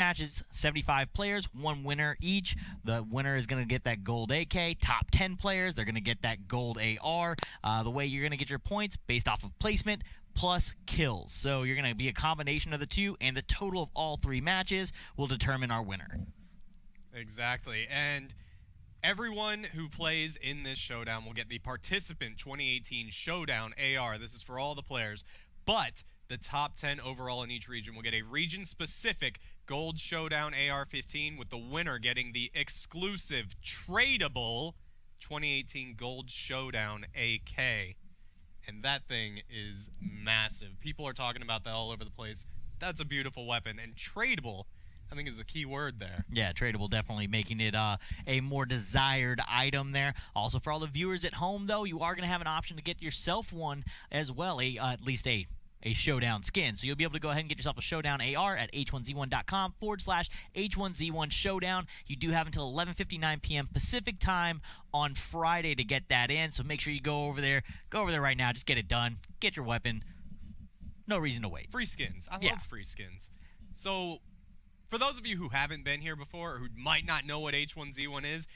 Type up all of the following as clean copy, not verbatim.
matches, 75 players, one winner each. The winner is going to get that gold AK. Top 10 players, they're going to get that gold AR. The way you're going to get your points based off of placement plus kills. So you're going to be a combination of the two, and the total of all 3 matches will determine our winner. Exactly. And everyone who plays in this showdown will get the Participant 2018 Showdown AR. This is for all the players. But the top 10 overall in each region will get a region-specific Gold Showdown AR-15, with the winner getting the exclusive, tradable 2018 Gold Showdown AK. And that thing is massive. People are talking about that all over the place. That's a beautiful weapon. And tradable, I think, is the key word there. Yeah, tradable, definitely making it a more desired item there. Also, for all the viewers at home, though, you are going to have an option to get yourself one as well, at least a Showdown skin. So you'll be able to go ahead and get yourself a Showdown AR at h1z1.com/H1Z1 Showdown. You do have until 11:59 p.m. Pacific time on Friday to get that in. So make sure you go over there. Go over there right now. Just get it done. Get your weapon. No reason to wait. Free skins. I love free skins. So for those of you who haven't been here before, or who might not know what H1Z1 is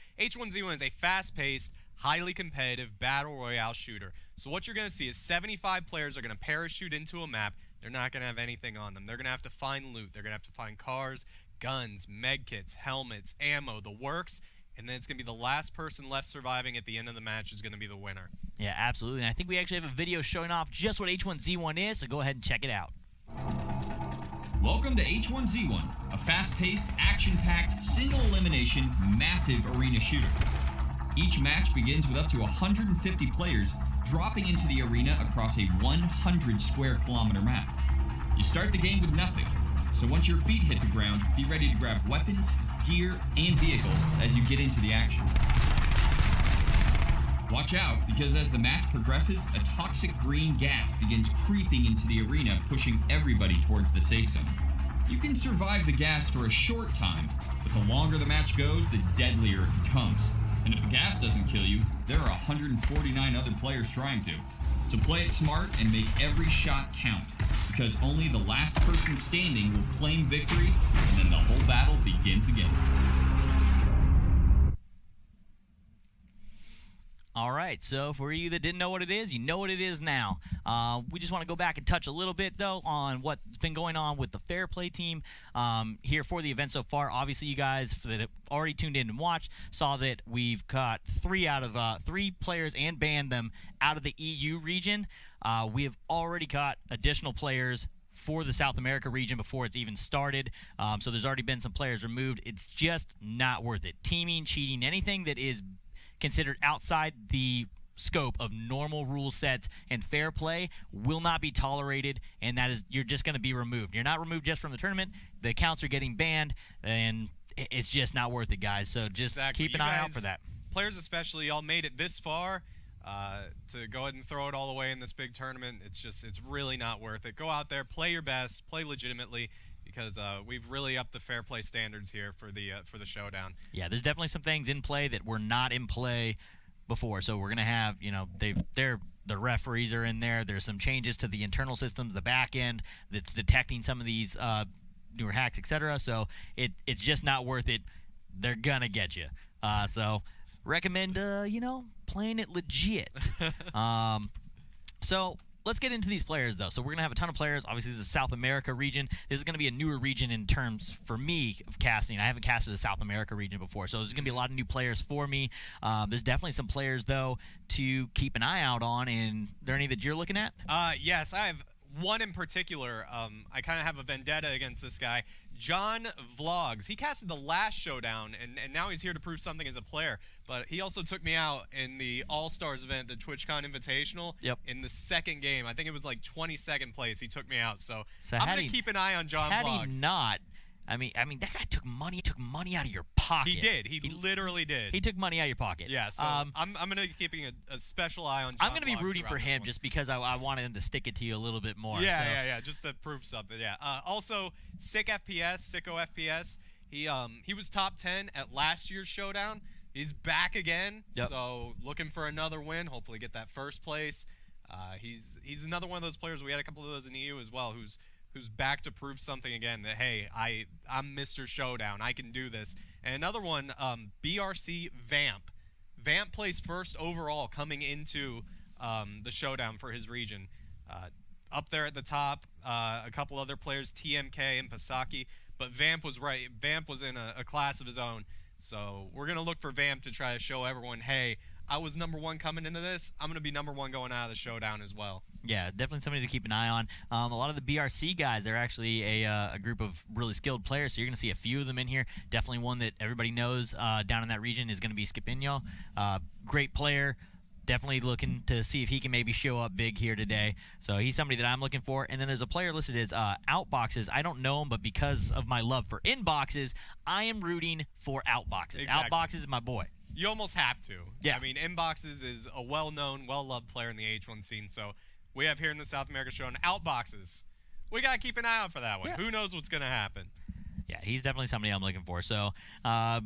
a fast-paced, highly competitive battle royale shooter. So what you're going to see is 75 players are going to parachute into a map. They're not going to have anything on them. They're going to have to find loot. They're going to have to find cars, guns, medkits, helmets, ammo, the works, and then it's going to be the last person left surviving at the end of the match is going to be the winner. Yeah, absolutely. And I think we actually have a video showing off just what H1Z1 is, so go ahead and check it out. Welcome to H1Z1, a fast-paced, action-packed, single-elimination, massive arena shooter. Each match begins with up to 150 players dropping into the arena across a 100 square kilometer map. You start the game with nothing, so once your feet hit the ground, be ready to grab weapons, gear, and vehicles as you get into the action. Watch out, because as the match progresses, a toxic green gas begins creeping into the arena, pushing everybody towards the safe zone. You can survive the gas for a short time, but the longer the match goes, the deadlier it becomes. And if the gas doesn't kill you, there are 149 other players trying to. So play it smart and make every shot count, because only the last person standing will claim victory, and then the whole battle begins again. All right, so for you that didn't know what it is, you know what it is now. We just want to go back and touch a little bit, though, on what's been going on with the Fair Play team here for the event so far. Obviously, you guys that have already tuned in and watched saw that we've got 3 players and banned them out of the EU region. We have already got additional players for the South America region before it's even started. So there's already been some players removed. It's just not worth it. Teaming, cheating, anything that is considered outside the scope of normal rule sets and fair play will not be tolerated, and that is, you're just going to be removed. You're not removed just from the tournament. The accounts are getting banned, and it's just not worth it, guys. So just keep an eye out for that. Players especially, y'all made it this far. To go ahead and throw it all away in this big tournament, it's really not worth it. Go out there, play your best, play legitimately, because we've really upped the fair play standards here for the showdown. Yeah, there's definitely some things in play that were not in play before. So we're gonna have, the referees are in there. There's some changes to the internal systems, the back end that's detecting some of these newer hacks, etc. So it's just not worth it. They're gonna get you. So recommend playing it legit. So let's get into these players, though. So we're going to have a ton of players. Obviously, this is South America region. This is going to be a newer region in terms, for me, of casting. I haven't casted a South America region before, so there's going to be a lot of new players for me. There's definitely some players, though, to keep an eye out on. And are there any that you're looking at? Yes, I have one in particular. I kind of have a vendetta against this guy. John Vlogs. He casted the last showdown, and now he's here to prove something as a player. But he also took me out in the All-Stars event, the TwitchCon Invitational. Yep. In the second game. I think it was like 22nd place. He took me out. So I'm going to keep an eye on John Vlogs. Had he not, I mean, that guy took money out of your pocket. He did. He literally did. He took money out of your pocket. Yeah, so I'm going to be keeping a special eye on John I'm going to be rooting for him just because I wanted him to stick it to you a little bit more. Yeah, just to prove something, yeah. Also, Sicko FPS, he was top 10 at last year's showdown. He's back again, so looking for another win, hopefully get that first place. He's another one of those players, we had a couple of those in EU as well, who's who's back to prove something again that, hey, I'm Mr. Showdown. I can do this. And another one, BRC Vamp. Vamp placed first overall coming into the Showdown for his region. Up there at the top, a couple other players, TMK and Pasaki. But Vamp was right. Vamp was in a class of his own. So we're going to look for Vamp to try to show everyone, hey, I was #1 coming into this. I'm going to be #1 going out of the Showdown as well. Yeah, definitely somebody to keep an eye on. A lot of the BRC guys, they're actually a group of really skilled players, so you're going to see a few of them in here. Definitely one that everybody knows down in that region is going to be Skipinho. Great player. Definitely looking to see if he can maybe show up big here today. So he's somebody that I'm looking for. And then there's a player listed as Outboxes. I don't know him, but because of my love for inboxes, I am rooting for Outboxes. Exactly. Outboxes is my boy. You almost have to. Yeah. I mean, Inboxes is a well-known, well-loved player in the H1 scene. So we have here in the South America show an Outboxes. We got to keep an eye out for that one. Yeah. Who knows what's going to happen? Yeah, he's definitely somebody I'm looking for. So, I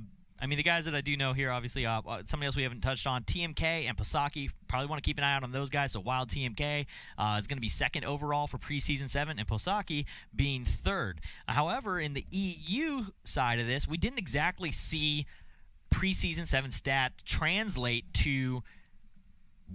mean, the guys that I do know here, obviously, somebody else we haven't touched on, TMK and Pasaki. Probably want to keep an eye out on those guys. So, Wild TMK is going to be 2nd overall for preseason 7, and Pasaki being 3rd. However, in the EU side of this, we didn't exactly see preseason 7 stat translate to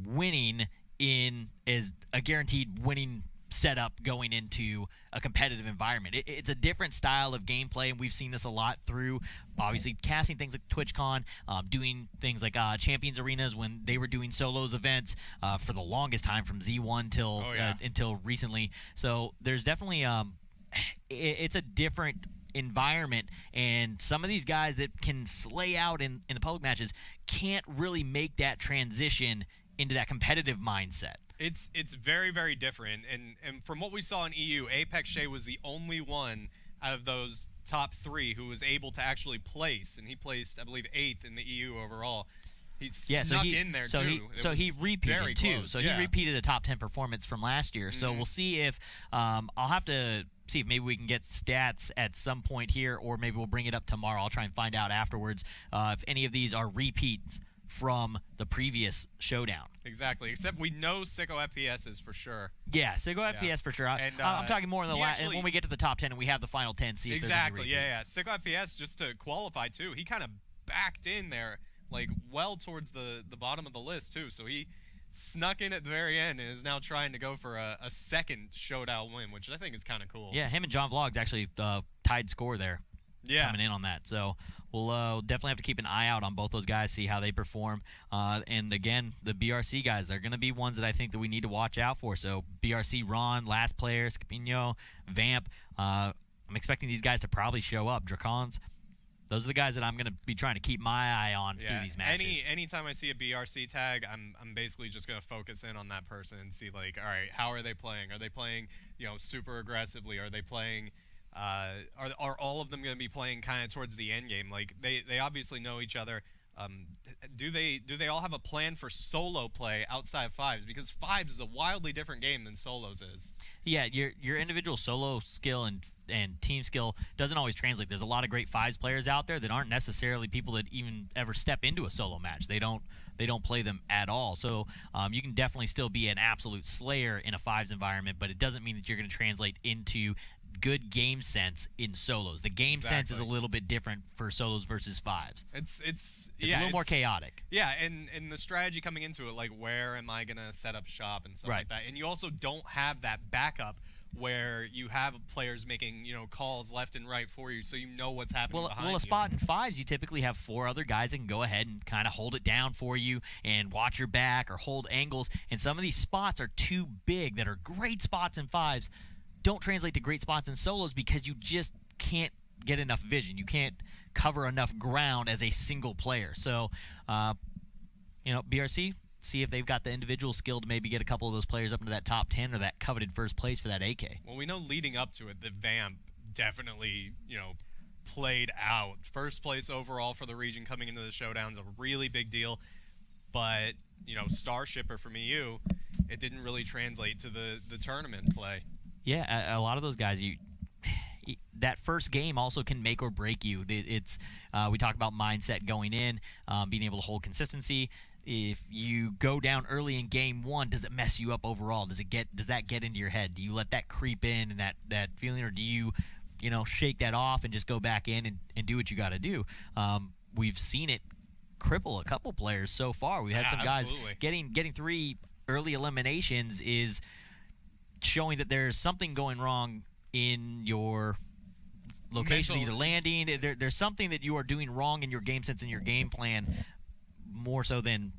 winning in as a guaranteed winning setup going into a competitive environment. It's a different style of gameplay, and we've seen this a lot through obviously casting things like TwitchCon, doing things like Champions Arenas when they were doing solos events for the longest time from Z1 till until recently. So there's definitely it's a different environment, and some of these guys that can slay out in the public matches can't really make that transition into that competitive mindset. It's very, very different. And from what we saw in EU, Apex Shea was the only one out of those top 3 who was able to actually place, and he placed, I believe, 8th in the EU overall. He snuck in there too. He repeated too. Close, he repeated a top 10 performance from last year. So we'll see if I'll have to see if maybe we can get stats at some point here, or maybe we'll bring it up tomorrow. I'll try and find out afterwards if any of these are repeats from the previous showdown. Exactly. Except we know Sicko FPS is for sure. Yeah, Sicko FPS for sure. I'm talking more in the and when we get to the top 10 and we have the final 10, see if there's any repeats. Yeah. Sicko FPS, just to qualify too, he kind of backed in there, like well towards the bottom of the list too. So he snuck in at the very end and is now trying to go for a 2nd showdown win, which I think is kind of cool. Yeah, him and John Vlogs actually tied score there. Yeah. Coming in on that. So we'll definitely have to keep an eye out on both those guys, see how they perform. And again, the BRC guys, they're going to be ones that I think that we need to watch out for. So BRC Ron, last player, Skipinho, Vamp. I'm expecting these guys to probably show up. Dracons. Those are the guys that I'm going to be trying to keep my eye on through these matches. Anytime I see a BRC tag, I'm basically just going to focus in on that person and see, like, all right, how are they playing? Are they playing, super aggressively? Are they playing... are all of them going to be playing kind of towards the end game? Like they obviously know each other. Do they all have a plan for solo play outside of fives? Because fives is a wildly different game than solos is. Yeah, your individual solo skill and team skill doesn't always translate. There's a lot of great fives players out there that aren't necessarily people that even ever step into a solo match. They don't play them at all. So you can definitely still be an absolute slayer in a fives environment, but it doesn't mean that you're going to translate into good game sense in solos. The game sense is a little bit different for solos versus fives. It's a little more chaotic. Yeah, and the strategy coming into it, like where am I gonna set up shop and stuff like that. And you also don't have that backup where you have players making calls left and right for you, so you know what's happening behind you. Well, a spot in fives, you typically have 4 other guys that can go ahead and kind of hold it down for you and watch your back or hold angles. And some of these spots are too big that are great spots in fives. Don't translate to great spots in solos because you just can't get enough vision. You can't cover enough ground as a single player. So, BRC, see if they've got the individual skill to maybe get a couple of those players up into that top 10 or that coveted first place for that AK. Well, we know leading up to it that Vamp definitely, played out. First place overall for the region coming into the showdown is a really big deal. But, Star Shipper from EU, it didn't really translate to the tournament play. Yeah, a lot of those guys, that first game also can make or break you. We talk about mindset going in, being able to hold consistency. if you go down early in game one, does it mess you up overall? Does that get into your head? Do you let that creep in and that feeling, or do you shake that off and just go back in and do what you got to do? We've seen it cripple a couple players so far. We've had some guys getting 3 early eliminations is showing that there's something going wrong in your location, either landing. There's something that you are doing wrong in your game sense and your game plan more so than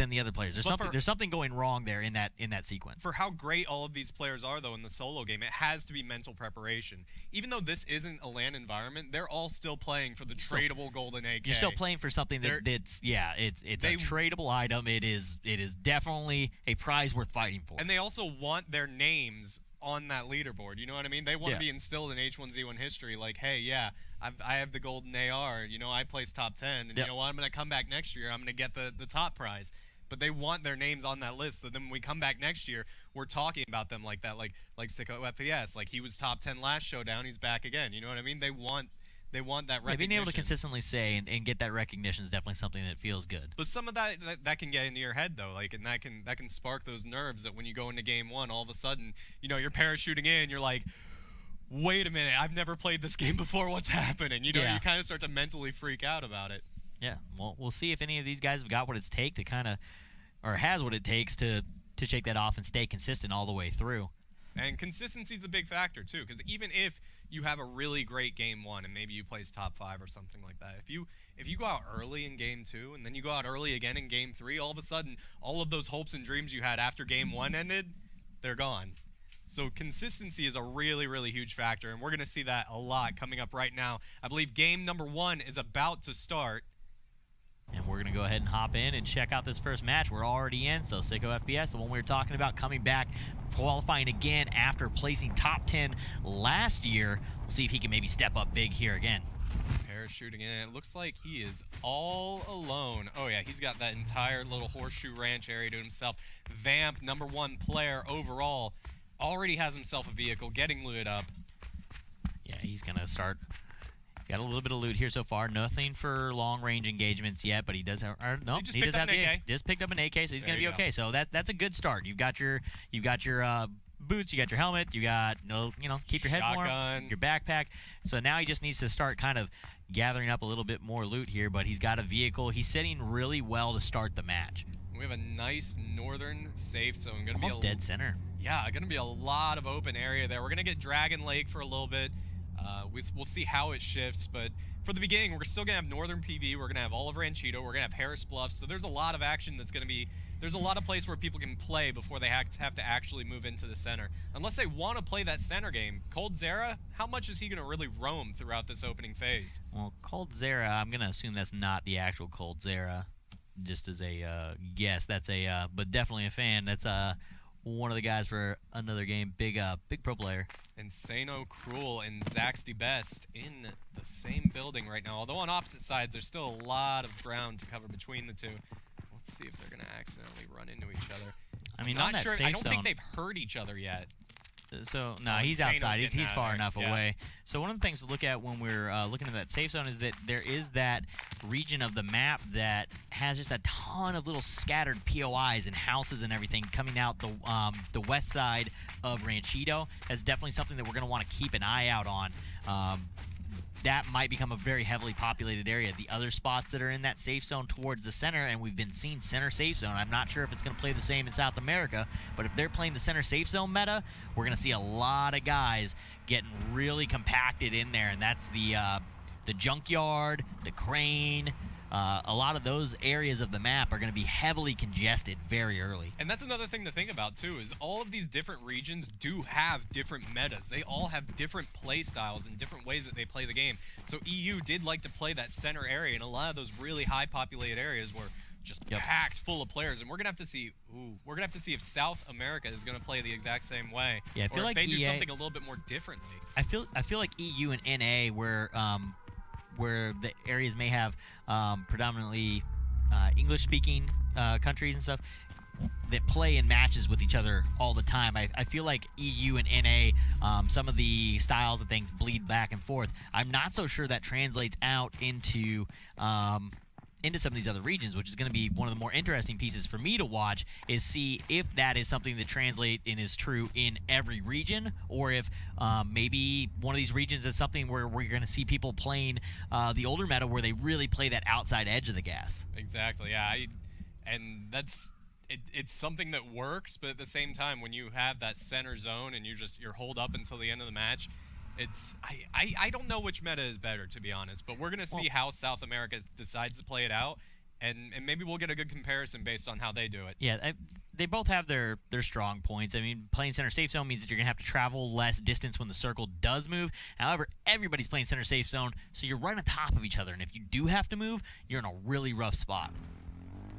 the other players. There's something going wrong there in that sequence. For how great all of these players are, though, in the solo game, it has to be mental preparation. Even though this isn't a LAN environment, they're all still playing for the tradable golden AK. You're still playing for something it's a tradable item. It is definitely a prize worth fighting for. And they also want their names on that leaderboard. You know what I mean? They want to be instilled in H1Z1 history. Like, hey, yeah, I have the golden AR. I placed top 10, and you know what? I'm going to come back next year. I'm going to get the top prize. But they want their names on that list. So then when we come back next year, we're talking about them like that, like Sicko FPS. Like, he was top 10 last showdown. He's back again. You know what I mean? They want that recognition. Being able to consistently say and get that recognition is definitely something that feels good. But some of that can get into your head, though, and that can spark those nerves that when you go into game one, all of a sudden, you're parachuting in, you're like, wait a minute, I've never played this game before. What's happening? You kind of start to mentally freak out about it. Yeah, well, we'll see if any of these guys have got what it takes to has what it takes to shake that off and stay consistent all the way through. And consistency is the big factor, too, because even if you have a really great game one and maybe you place top 5 or something like that, if you go out early in game 2 and then you go out early again in game 3, all of a sudden, all of those hopes and dreams you had after game 1 ended, they're gone. So consistency is a really, really huge factor, and we're going to see that a lot coming up right now. I believe game number 1 is about to start. And we're going to go ahead and hop in and check out this first match. We're already in, so Sicko FPS, the one we were talking about, coming back, qualifying again after placing top 10 last year. We'll see if he can maybe step up big here again. Parachuting in. It looks like he is all alone. Oh, yeah, he's got that entire little horseshoe ranch area to himself. Vamp, #1 player overall, already has himself a vehicle, getting looted up. Yeah, he's going to start. Got a little bit of loot here so far. Nothing for long-range engagements yet, but he does have. He does have the AK. Just picked up an AK, so he's going to be okay. So that's a good start. You've got your boots, you got your helmet, you got keep your head warm, your backpack. So now he just needs to start kind of gathering up a little bit more loot here. But he's got a vehicle. He's sitting really well to start the match. We have a nice northern safe zone. Almost dead center. Yeah, going to be a lot of open area there. We're going to get Dragon Lake for a little bit. We'll see how it shifts, but for the beginning, we're still going to have Northern PV, we're going to have all of Ranchito, we're going to have Harris Bluff, so there's a lot of action that's going to be, there's a lot of place where people can play before they have to actually move into the center. Unless they want to play that center game. Cold Zera, how much is he going to really roam throughout this opening phase? Well, Cold Zera, I'm going to assume that's not the actual Cold Zera, just as a guess. That's but definitely a fan. That's one of the guys for another game. Big pro player. Insano Cruel and Zaxty Best in the same building right now. Although on opposite sides, there's still a lot of ground to cover between the two. Let's see if they're going to accidentally run into each other. I mean, I'm not sure. I don't think they've heard each other yet. So, no, he's outside. He's far enough away. So one of the things to look at when we're looking at that safe zone is that there is that region of the map that has just a ton of little scattered POIs and houses and everything coming out the west side of Ranchito. That's definitely something that we're going to want to keep an eye out on. That might become a very heavily populated area. The other spots that are in that safe zone towards the center, and we've been seeing center safe zone. I'm not sure if it's going to play the same in South America, but if they're playing the center safe zone meta, we're going to see a lot of guys getting really compacted in there, and that's the junkyard, the crane. A lot of those areas of the map are going to be heavily congested very early. And that's another thing to think about, too, is all of these different regions do have different metas. They all have different play styles and different ways that they play the game. So EU did like to play that center area, and a lot of those really high-populated areas were just packed full of players. And we're going to have to see if South America is going to play the exact same way. Yeah, I feel like they do something a little bit more differently. I feel like EU and NA where the areas may have predominantly English-speaking countries and stuff that play in matches with each other all the time. I feel like EU and NA, some of the styles and things bleed back and forth. I'm not so sure that translates out into into some of these other regions, which is going to be one of the more interesting pieces for me to watch, is see if that is something that translates and is true in every region, or if maybe one of these regions is something where we're going to see people playing the older meta where they really play that outside edge of the gas. Exactly, yeah. And that's it's something that works, but at the same time, when you have that center zone and you're holed up until the end of the match, I don't know which meta is better, to be honest, but we're going to see how South America decides to play it out, and maybe we'll get a good comparison based on how they do it. Yeah, they both have their strong points. I mean, playing center safe zone means that you're going to have to travel less distance when the circle does move. However, everybody's playing center safe zone, so you're right on top of each other, and if you do have to move, you're in a really rough spot.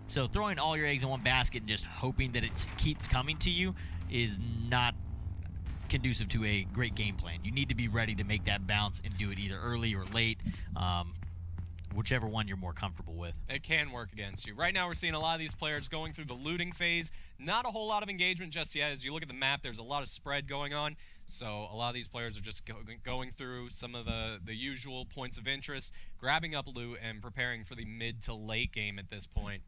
So throwing all your eggs in one basket and just hoping that it keeps coming to you is not conducive to a great game plan. You need to be ready to make that bounce and do it either early or late, whichever one you're more comfortable with. It can work against you. Right now we're seeing a lot of these players going through the looting phase. Not a whole lot of engagement just yet. As you look at the map, there's a lot of spread going on. So a lot of these players are just going through some of the usual points of interest, grabbing up loot, and preparing for the mid to late game at this point.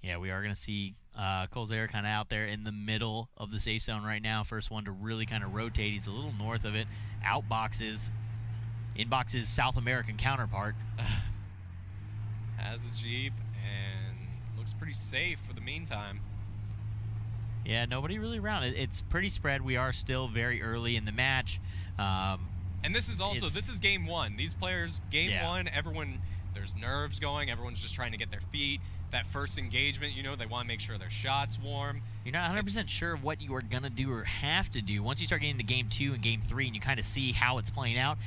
Yeah, we are going to see Colzair kind of out there in the middle of the safe zone right now. First one to really kind of rotate. He's a little north of it. Outboxes. Inbox's South American counterpart. Has a Jeep and looks pretty safe for the meantime. Yeah, nobody really around. It's pretty spread. We are still very early in the match. And this is also, this is game one. These players, game one, everyone, there's nerves going. Everyone's just trying to get their feet. That first engagement, you know, they want to make sure their shot's warm. You're not 100% sure what you are going to do or have to do. Once you start getting to game 2 and game 3 and you kind of see how it's playing out,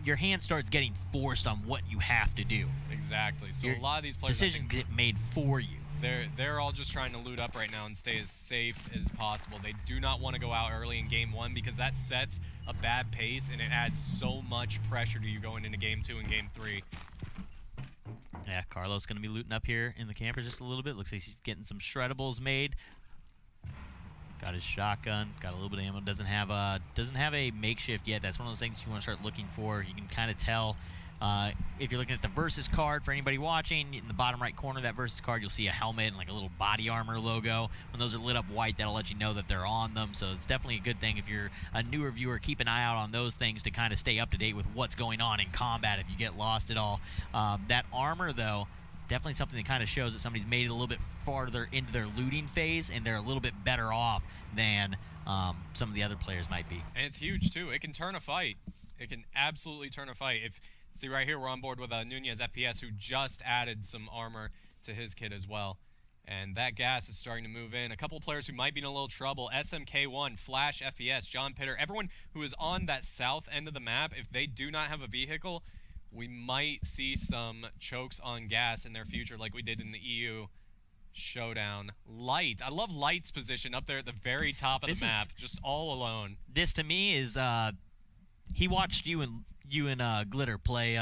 your hand starts getting forced on what you have to do. Exactly. So a lot of these players, decisions get made for you. They're all just trying to loot up right now and stay as safe as possible. They do not want to go out early in game 1 because that sets a bad pace and it adds so much pressure to you going into game 2 and game 3. Yeah, Carlos going to be looting up here in the camper just a little bit. Looks like he's getting some shreddables made. Got his shotgun. Got a little bit of ammo. Doesn't have a makeshift yet. That's one of those things you want to start looking for. You can kind of tell if you're looking at the Versus card. For anybody watching, in the bottom right corner of that Versus card, you'll see a helmet and like a little body armor logo. When those are lit up white, that'll let you know that they're on them. So it's definitely a good thing if you're a newer viewer. Keep an eye out on those things to kind of stay up to date with what's going on in combat if you get lost at all. That armor, though, definitely something that kind of shows that somebody's made it a little bit farther into their looting phase and they're a little bit better off than some of the other players might be. And it's huge, too. It can turn a fight. It can absolutely turn a fight. See right here, we're on board with Nunez FPS, who just added some armor to his kit as well. And that gas is starting to move in. A couple of players who might be in a little trouble. SMK1, Flash FPS, John Pitter, everyone who is on that south end of the map, if they do not have a vehicle, we might see some chokes on gas in their future like we did in the EU showdown. Light. I love Light's position up there at the very top of the map, just all alone. This, to me, is he watched you and Glitter play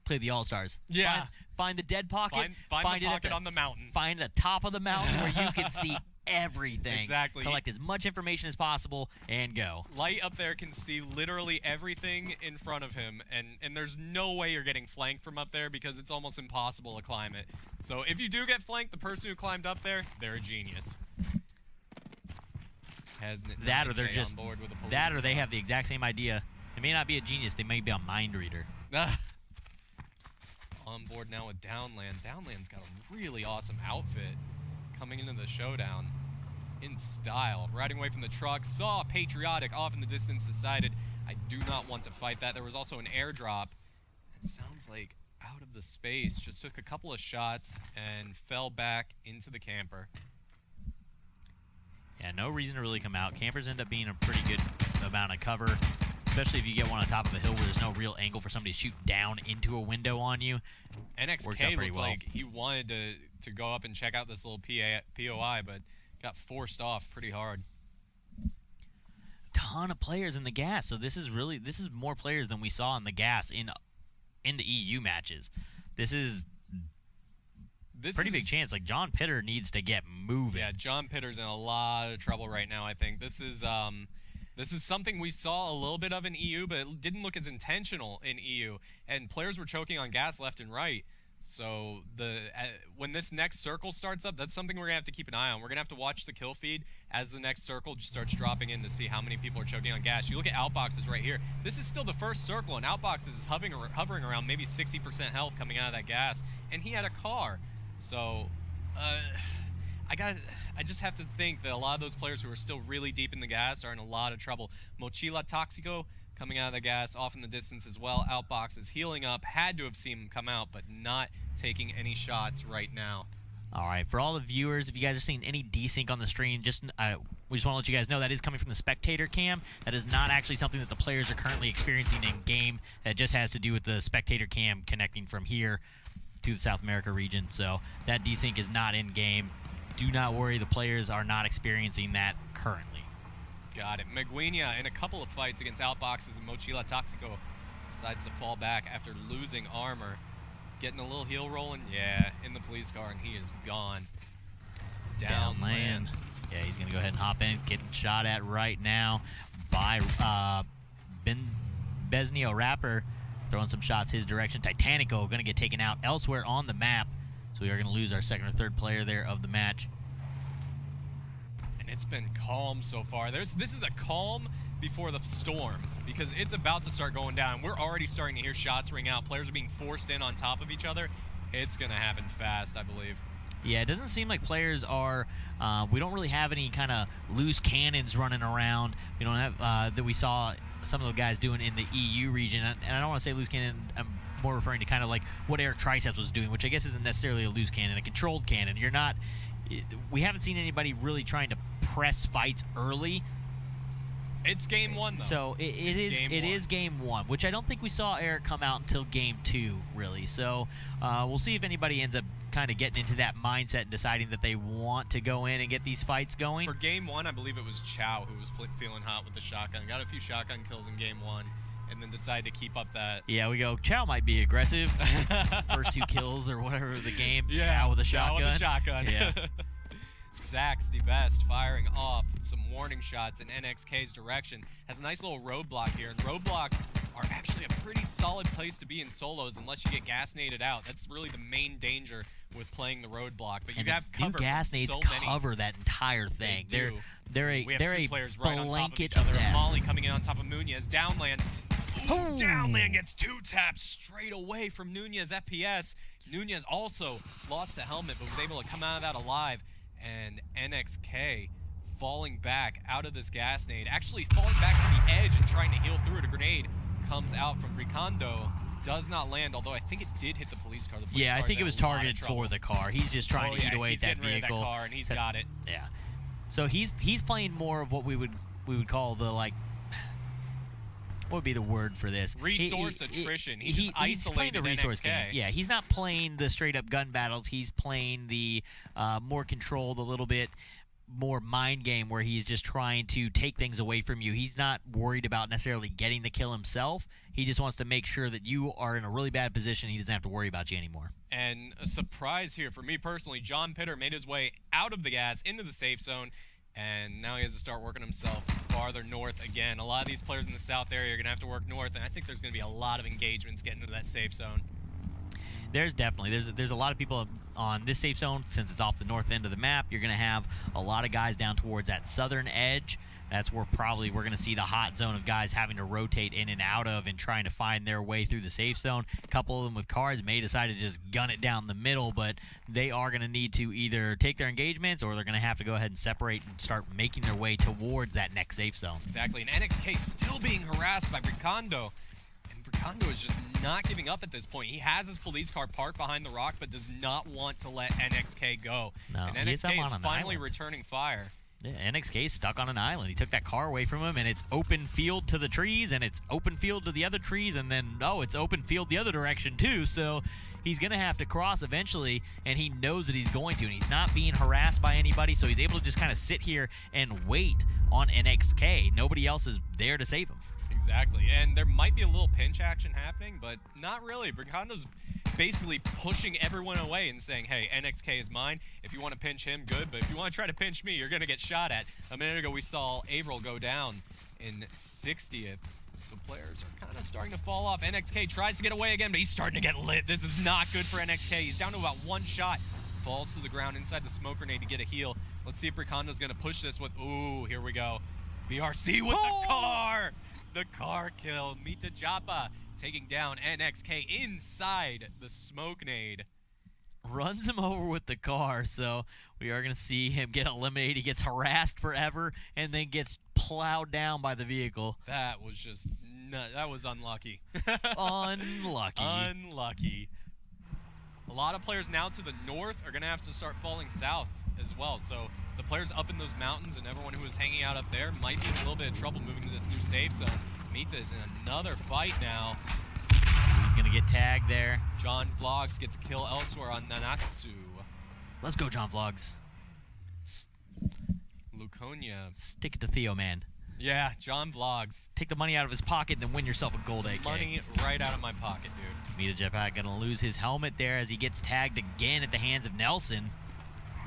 the All-Stars. Yeah. Find the dead pocket. Find the pocket on the mountain. Find the top of the mountain where you can see everything. Exactly. Collect as much information as possible and go. Light up there can see literally everything in front of him, and there's no way you're getting flanked from up there because it's almost impossible to climb it. So if you do get flanked, the person who climbed up there, they're a genius. That or they're just that or they have the exact same idea. They may not be a genius, they may be a mind reader. On board now with Downland. Downland's got a really awesome outfit coming into the showdown in style. Riding away from the truck, saw Patriotic off in the distance, decided I do not want to fight that. There was also an airdrop. It sounds like out of the space, just took a couple of shots and fell back into the camper. Yeah, no reason to really come out. Campers end up being a pretty good amount of cover, especially if you get one on top of a hill where there's no real angle for somebody to shoot down into a window on you. NXK looked like he wanted to go up and check out this little POI, but got forced off pretty hard. Ton of players in the gas, so this is more players than we saw in the gas in the EU matches. This is pretty big chance. Like, John Pitter needs to get moving. Yeah, John Pitter's in a lot of trouble right now, I think. This is something we saw a little bit of in EU, but it didn't look as intentional in EU. And players were choking on gas left and right. So when this next circle starts up, that's something we're gonna have to keep an eye on. We're gonna have to watch the kill feed as the next circle just starts dropping in to see how many people are choking on gas. You look at Outboxes right here. This is still the first circle, and Outboxes is hovering around maybe 60% health coming out of that gas, and he had a car. So I just have to think that a lot of those players who are still really deep in the gas are in a lot of trouble. Mochila Toxico coming out of the gas, off in the distance as well. Outbox is healing up, had to have seen him come out, but not taking any shots right now. All right, for all the viewers, if you guys are seeing any desync on the stream, we just want to let you guys know that is coming from the spectator cam. That is not actually something that the players are currently experiencing in game. That just has to do with the spectator cam connecting from here to the South America region. So that desync is not in game. Do not worry, the players are not experiencing that currently. Got it. Meguinia, in a couple of fights against Outboxes and Mochila Toxico, decides to fall back after losing armor. Getting a little heel rolling, yeah, in the police car, and he is gone. Downland. Yeah, he's going to go ahead and hop in, getting shot at right now by Beznio Rapper, throwing some shots his direction. Titanico going to get taken out elsewhere on the map, so we are going to lose our second or third player there of the match. It's been calm so far. This is a calm before the storm, because it's about to start going down. We're already starting to hear shots ring out. Players are being forced in on top of each other. It's going to happen fast, I believe. Yeah, it doesn't seem like players are, we don't really have any kind of loose cannons running around. We don't have, that we saw some of the guys doing in the EU region. And I don't want to say loose cannon, I'm more referring to kind of like what Eric Triceps was doing, which I guess isn't necessarily a loose cannon, a controlled cannon. We haven't seen anybody really trying to press fights early. It's game one, though. So it is game one, which I don't think we saw Eric come out until game two, really. So we'll see if anybody ends up kind of getting into that mindset and deciding that they want to go in and get these fights going. For game one, I believe it was Chow who was feeling hot with the shotgun. Got a few shotgun kills in game one, and then decided to keep up that. Yeah, we go. Chow might be aggressive. First 2 kills or whatever of the game. Yeah, Chow with a shotgun. Chow with a shotgun. Yeah. Zax, the best, firing off some warning shots in NXK's direction. Has a nice little roadblock here, and roadblocks are actually a pretty solid place to be in solos unless you get gas naded out. That's really the main danger with playing the roadblock. But you have cover. Gas nades cover that entire thing. They're a players right on top of blanket each other. of death. Molly coming in on top of Munez. Downland. Boom. Downland gets 2 taps straight away from Nunez FPS. Nunez also lost a helmet, but was able to come out of that alive. And NXK falling back out of this gas nade, actually falling back to the edge and trying to heal through it. A grenade comes out from Ricondo, does not land, although I think it did hit the police car. Yeah, I think it was targeted for the car. He's just trying to eat away at that vehicle. He's getting rid of that car, and he's got it. Yeah. So he's playing more of what we would call the, like, what would be the word for this? Resource attrition. He's isolated the resource NXK. game. Yeah, he's not playing the straight-up gun battles. He's playing the more controlled, a little bit more mind game where he's just trying to take things away from you. He's not worried about necessarily getting the kill himself. He just wants to make sure that you are in a really bad position. He doesn't have to worry about you anymore. And a surprise here for me personally, John Pitter made his way out of the gas into the safe zone, and now he has to start working himself farther north again. A lot of these players in the south area are going to have to work north, and I think there's going to be a lot of engagements getting into that safe zone. There's definitely there's a lot of people on this safe zone. Since it's off the north end of the map, you're going to have a lot of guys down towards that southern edge. That's where probably we're going to see the hot zone of guys having to rotate in and out of and trying to find their way through the safe zone. A couple of them with cars may decide to just gun it down the middle, but they are going to need to either take their engagements or they're going to have to go ahead and separate and start making their way towards that next safe zone. Exactly, and NXK still being harassed by Bricondo. And Bricondo is just not giving up at this point. He has his police car parked behind the rock, but does not want to let NXK go. No, and NXK is finally returning fire. Yeah, NXK is stuck on an island. He took that car away from him, and it's open field to the trees, and it's open field to the other trees, and then, it's open field the other direction, too. So he's going to have to cross eventually, and he knows that he's going to, and he's not being harassed by anybody, so he's able to just kind of sit here and wait on NXK. Nobody else is there to save him. Exactly, and there might be a little pinch action happening, but not really. Bricondo's basically pushing everyone away and saying, hey, NXK is mine. If you want to pinch him, good, but if you want to try to pinch me, you're going to get shot at. A minute ago, we saw Averill go down in 60th. So players are kind of starting to fall off. NXK tries to get away again, but he's starting to get lit. This is not good for NXK. He's down to about one shot. Falls to the ground inside the smoke grenade to get a heal. Let's see if Bricondo's going to push this with... Ooh, here we go. BRC with the car! The car kill. Mita Japa taking down NXK inside the smoke nade. Runs him over with the car, so we are going to see him get eliminated. He gets harassed forever and then gets plowed down by the vehicle. That was just... that was unlucky. Unlucky. Unlucky. A lot of players now to the north are going to have to start falling south as well. So the players up in those mountains and everyone who is hanging out up there might be in a little bit of trouble moving to this new safe zone. Mita is in another fight now. He's going to get tagged there. John Vlogs gets a kill elsewhere on Nanatsu. Let's go, John Vlogs. Luconia. Stick it to Theo, man. Yeah, John Vlogs. Take the money out of his pocket and then win yourself a gold AK. Money right out of my pocket, dude. Mita Jetpack going to lose his helmet there as he gets tagged again at the hands of Nelson.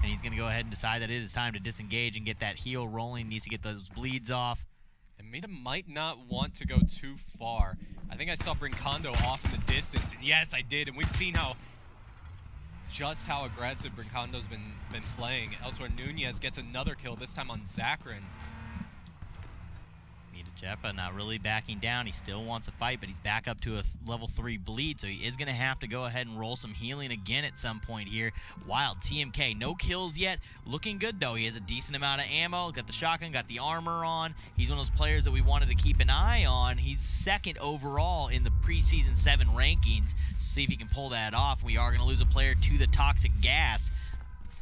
And he's going to go ahead and decide that it is time to disengage and get that heal rolling. Needs to get those bleeds off. And Mita might not want to go too far. I think I saw Brincondo off in the distance, and yes, I did. And we've seen just how aggressive Brincondo's been playing. Elsewhere, Nunez gets another kill, this time on Zachrin. Mita Jeppa not really backing down. He still wants a fight, but he's back up to a level 3 bleed, so he is going to have to go ahead and roll some healing again at some point here. Wild TMK, no kills yet. Looking good, though. He has a decent amount of ammo, got the shotgun, got the armor on. He's one of those players that we wanted to keep an eye on. He's second overall in the preseason 7 rankings. See if he can pull that off. We are going to lose a player to the Toxic Gas.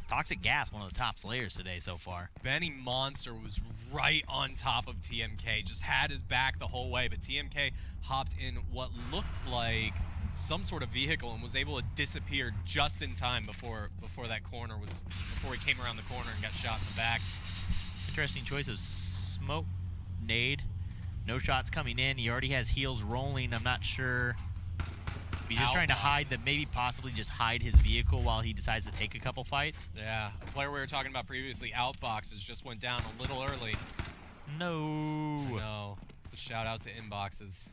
Toxic Gas, one of the top slayers today so far. Benny Monster was right on top of TMK, just had his back the whole way, but TMK hopped in what looked like some sort of vehicle and was able to disappear just in time before he came around the corner and got shot in the back. Interesting choice of smoke nade. No shots coming in. He already has heals rolling. I'm not sure. He's just trying to hide maybe possibly just hide his vehicle while he decides to take a couple fights. Yeah, a player we were talking about previously, Outboxes, just went down a little early. No. No. Shout out to Inboxes.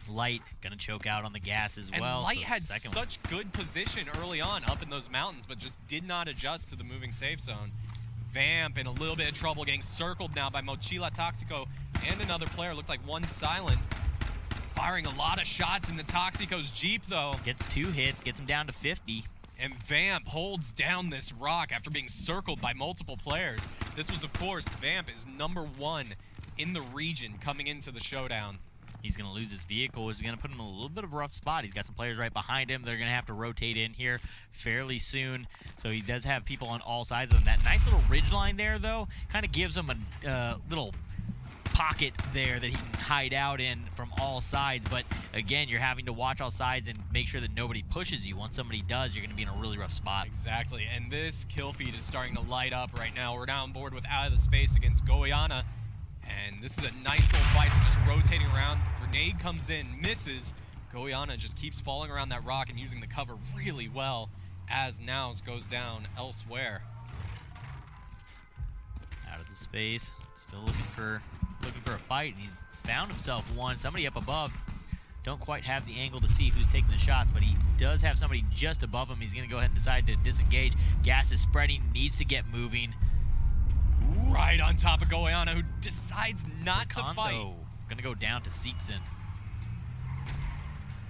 Light gonna choke out on the gas as and well. Light so had such good position early on up in those mountains, but just did not adjust to the moving safe zone. Vamp in a little bit of trouble, getting circled now by Mochila Toxico and another player. Looked like one silent. Firing a lot of shots in the Toxico's Jeep, though. Gets 2 hits, gets him down to 50. And Vamp holds down this rock after being circled by multiple players. This was, of course, Vamp is #1 in the region coming into the showdown. He's going to lose his vehicle. He's going to put him in a little bit of a rough spot. He's got some players right behind him. They're going to have to rotate in here fairly soon. So he does have people on all sides of him. That nice little ridge line there, though, kind of gives him a little pocket there that he can hide out in from all sides. But again, you're having to watch all sides and make sure that nobody pushes you. Once somebody does, you're going to be in a really rough spot. Exactly, and this kill feed is starting to light up right now. We're now on board with Out of the Space against Goiana, and this is a nice little fight, just rotating around. Grenade comes in, misses. Goiana just keeps falling around that rock and using the cover really well as Nows goes down elsewhere. Out of the space, still looking for a fight, and he's found himself one. Somebody up above. Don't quite have the angle to see who's taking the shots, but he does have somebody just above him. He's going to go ahead and decide to disengage. Gas is spreading, needs to get moving. Right on top of Goiana, who decides not to fight. Going to go down to Seekson.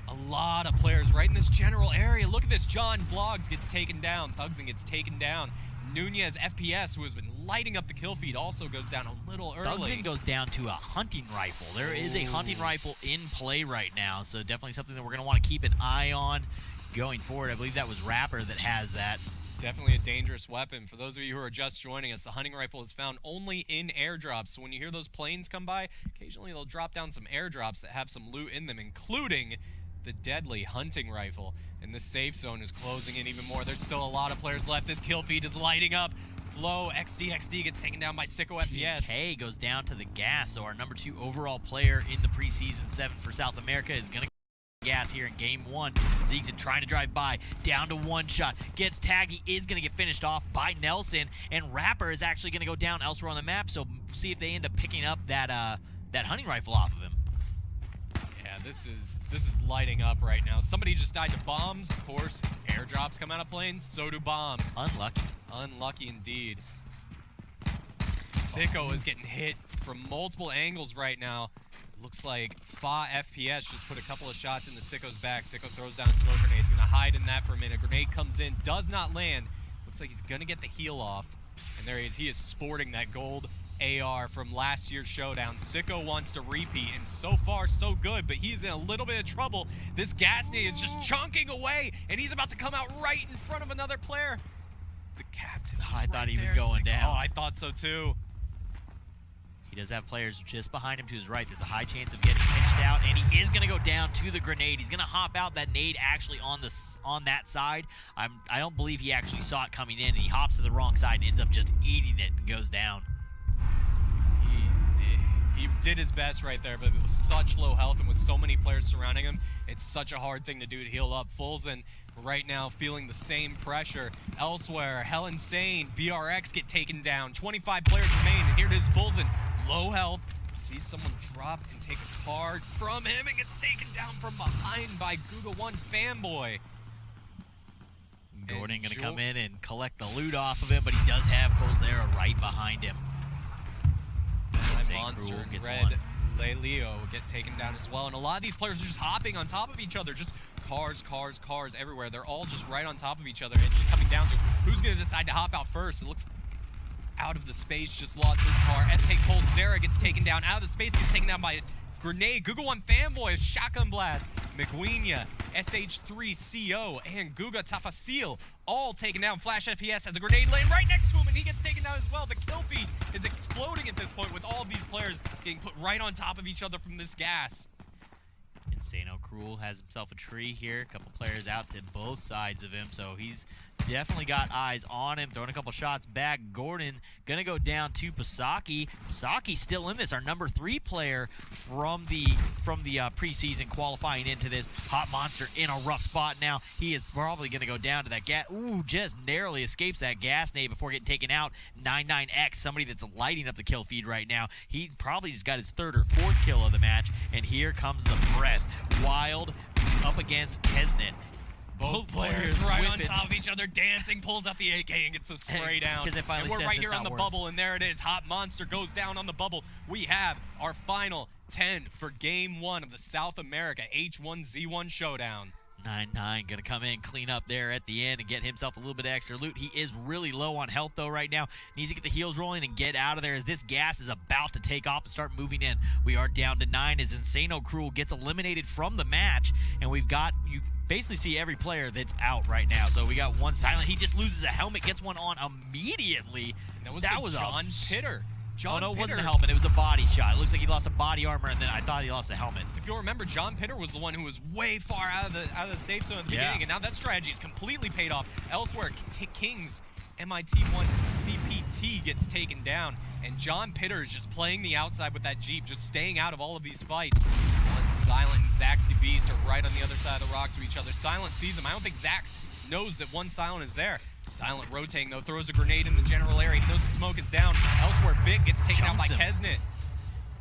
A lot of players right in this general area. Look at this. John Vlogs gets taken down. Thugson gets taken down. Nunez FPS, who has been lighting up the kill feed, also goes down a little early. Thugson goes down to a hunting rifle. There is a hunting rifle in play right now, so definitely something that we're going to want to keep an eye on going forward. I believe that was Rapper that has that. Definitely a dangerous weapon. For those of you who are just joining us, the hunting rifle is found only in airdrops. So when you hear those planes come by, occasionally they'll drop down some airdrops that have some loot in them, including the deadly hunting rifle. And the safe zone is closing in even more. There's still a lot of players left. This kill feed is lighting up. Flow XD gets taken down by Sicko FPS. TK goes down to the gas, so our #2 overall player in the preseason 7 for South America is going to gas here in game 1. Zeegson trying to drive by, down to 1 shot, gets tagged. He is going to get finished off by Nelson, and Rapper is actually going to go down elsewhere on the map, so see if they end up picking up that that hunting rifle off of him. this is lighting up right now. Somebody just died to bombs. Of course, airdrops come out of planes. So do bombs. Unlucky. Unlucky indeed. Sicko is getting hit from multiple angles right now. Looks like Fa FPS just put a couple of shots into Sicko's back. Sicko throws down a smoke grenade. He's going to hide in that for a minute. Grenade comes in, does not land. Looks like he's going to get the heal off. And there he is. He is sporting that gold AR from last year's showdown. Sicko wants to repeat, and so far so good, but he's in a little bit of trouble. This gas nade is just chunking away, and he's about to come out right in front of another player. The captain. I thought he was going down. Oh, I thought so too. He does have players just behind him to his right. There's a high chance of getting pinched out, and he is going to go down to the grenade. He's going to hop out. That nade actually on that side. I don't believe he actually saw it coming in, and he hops to the wrong side and ends up just eating it and goes down. He did his best right there, but with such low health and with so many players surrounding him, it's such a hard thing to do to heal up. Fulzen right now feeling the same pressure. Elsewhere, Hell Insane, BRX get taken down. 25 players remain, and here it is, Fulzen, low health. Sees someone drop and take a card from him and gets taken down from behind by Guga1 Fanboy. Gordon going to come in and collect the loot off of him, but he does have Colzera right behind him. Monster and Red Leo get taken down as well, and a lot of these players are just hopping on top of each other, just cars everywhere. They're all just right on top of each other, and it's just coming down to who's going to decide to hop out first. It looks out of the space, just lost his car. SK Coldzera gets taken down out of the space, gets taken down by a grenade. Guga1 Fanboy, shotgun blast. McGuinia, SH3CO, and Guga Tafasil all taken down. Flash FPS has a grenade laying right next to him, and he gets taken down as well. The kill feed is exploding at this point with all of these players getting put right on top of each other from this gas. Insano Cruel has himself a tree here. A couple players out to both sides of him, so he's definitely got eyes on him. Throwing a couple shots back. Gordon gonna go down to Pasaki. Pasaki still in this, our number 3 player from the preseason, qualifying into this. Hot Monster in a rough spot now. He is probably gonna go down to that gas. Ooh, just narrowly escapes that gas nade before getting taken out. 99X, somebody that's lighting up the kill feed right now. He probably just got his 3rd or 4th kill of the match, and here comes the press. Wild up against Kesnet. Both players right on top of each other, dancing, pulls out the AK and gets a spray down. And we're right here on the bubble, and there it is. Hot Monster goes down on the bubble. We have our final 10 for Game 1 of the South America H1Z1 Showdown. 9-9 gonna come in, clean up there at the end and get himself a little bit of extra loot. He is really low on health though right now. Needs to get the heals rolling and get out of there as this gas is about to take off and start moving in. We are down to 9 as Insano Cruel gets eliminated from the match, and we've got, you basically see every player that's out right now. So we got one silent. He just loses a helmet, gets one on immediately. That was John Pitter. Oh no, it wasn't a helmet, it was a body shot. It looks like he lost a body armor, and then I thought he lost a helmet. If you'll remember, John Pitter was the one who was way far out of the safe zone at the beginning, and now that strategy is completely paid off. Elsewhere, King's MIT1 CPT gets taken down, and John Pitter is just playing the outside with that Jeep, just staying out of all of these fights. One Silent and Zax the Beast are right on the other side of the rocks to each other. Silent sees them. I don't think Zax knows that one Silent is there. Silent rotating though, throws a grenade in the general area. He knows the smoke is down. Elsewhere, Vic gets taken out by Kesnet.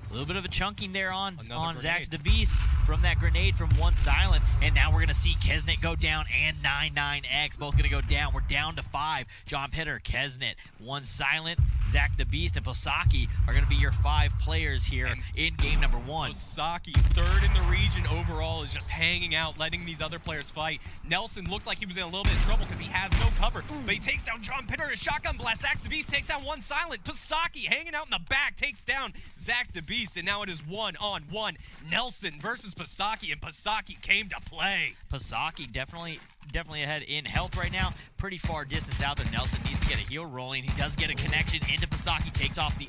A little bit of a chunking there on Zax the Beast from that grenade from one Silent, and now we're going to see Kesnet go down and 99X both going to go down. We're down to 5. John Pitter, Kesnet, one Silent, Zax the Beast, and Posaki are going to be your 5 players here in game number 1. Posaki, 3rd in the region overall, is just hanging out, letting these other players fight. Nelson looked like he was in a little bit of trouble because he has no cover, but he takes down John Pitter, a shotgun blast. Zax the Beast takes down one Silent. Posaki hanging out in the back takes down Zax the Beast, and now it is 1-on-1. Nelson versus Posaki, and Posaki came to play. Posaki definitely ahead in health right now. Pretty far distance out there. Nelson needs to get a heal rolling. He does get a connection into Posaki. Takes off the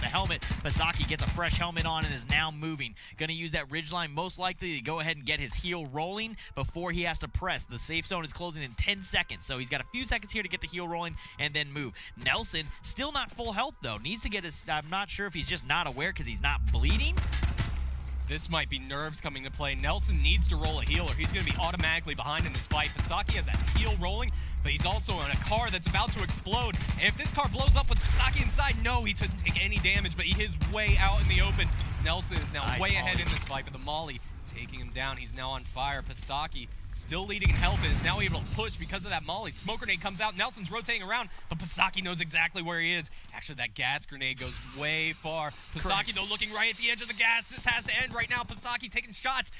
helmet. Posaki gets a fresh helmet on and is now moving. Gonna use that ridgeline most likely to go ahead and get his heal rolling before he has to press. The safe zone is closing in 10 seconds, so he's got a few seconds here to get the heal rolling and then move. Nelson still not full health though. Needs to get his. I'm not sure if he's just not aware because he's not bleeding. This might be nerves coming to play. Nelson needs to roll a heal or he's going to be automatically behind in this fight. Posaki has that heal rolling, but he's also in a car that's about to explode. And if this car blows up with Posaki inside, no, he didn't take any damage, but he is way out in the open. Nelson is now way ahead in this fight, but the Molly taking him down. He's now on fire. Pasaki still leading in health and is now able to push because of that molly. Smoke grenade comes out. Nelson's rotating around, but Pasaki knows exactly where he is. Actually, that gas grenade goes way far. Pasaki, though, looking right at the edge of the gas. This has to end right now. Pasaki taking shots,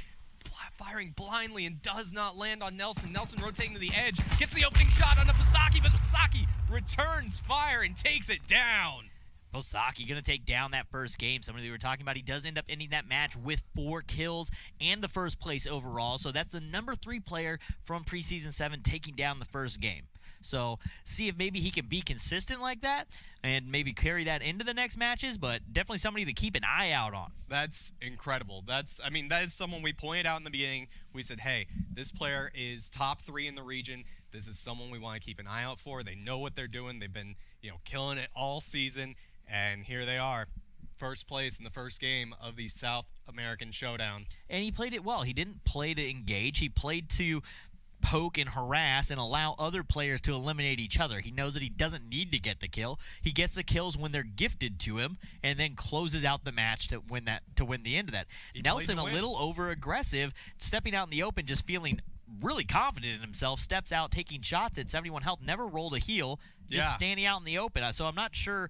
firing blindly, and does not land on Nelson. Nelson rotating to the edge, gets the opening shot onto Pasaki, but Pasaki returns fire and takes it down. Posaki going to take down that first game. Somebody we were talking about, he does end up ending that match with 4 kills and the first place overall. So that's the number 3 player from preseason 7 taking down the first game. So see if maybe he can be consistent like that and maybe carry that into the next matches, but definitely somebody to keep an eye out on. That's incredible. That is someone we pointed out in the beginning. We said, hey, this player is top 3 in the region. This is someone we want to keep an eye out for. They know what they're doing. They've been, killing it all season. And here they are, first place in the first game of the South American Showdown. And he played it well. He didn't play to engage. He played to poke and harass and allow other players to eliminate each other. He knows that he doesn't need to get the kill. He gets the kills when they're gifted to him and then closes out the match to win the end of that. Nelson, a little over-aggressive, stepping out in the open, just feeling really confident in himself, steps out taking shots at 71 health, never rolled a heal, just standing out in the open. So I'm not sure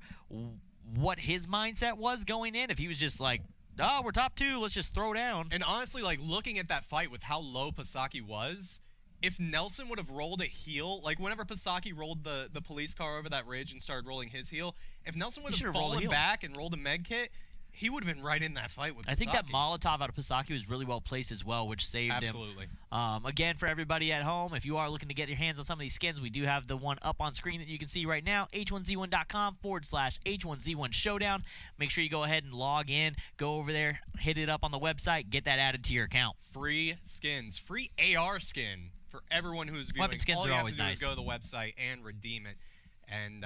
what his mindset was going in, if he was just like, oh, we're top 2, let's just throw down. And honestly, looking at that fight with how low Pasaki was, if Nelson would have rolled a heal, whenever Pasaki rolled the police car over that ridge and started rolling his heal, if Nelson would have fallen back and rolled a med kit, he would have been right in that fight with Pasaki. I think that Molotov out of Pasaki was really well placed as well, which saved him. Absolutely. Again, for everybody at home, if you are looking to get your hands on some of these skins, we do have the one up on screen that you can see right now, h1z1.com/H1Z1 Showdown. Make sure you go ahead and log in, go over there, hit it up on the website, get that added to your account. Free skins, free AR skin for everyone who's viewing. Weapon skins All are you have always to do nice. is go to the website and redeem it. And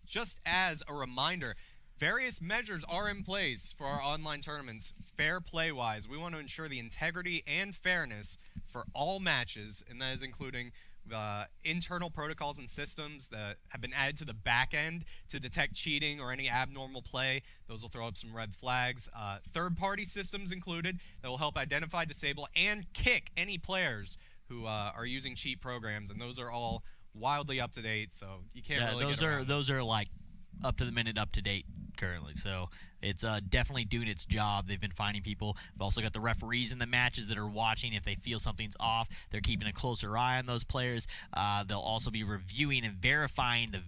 just as a reminder, various measures are in place for our online tournaments, fair play-wise. We want to ensure the integrity and fairness for all matches, and that is including the internal protocols and systems that have been added to the back end to detect cheating or any abnormal play. Those will throw up some red flags. Third-party systems included that will help identify, disable, and kick any players who are using cheat programs, and those are all wildly up to date, so you can't really get around them. Those are like up to the minute, up to date currently, so it's definitely doing its job. They've been finding people. We've also got the referees in the matches that are watching. If they feel something's off, they're keeping a closer eye on those players. They'll also be reviewing and verifying the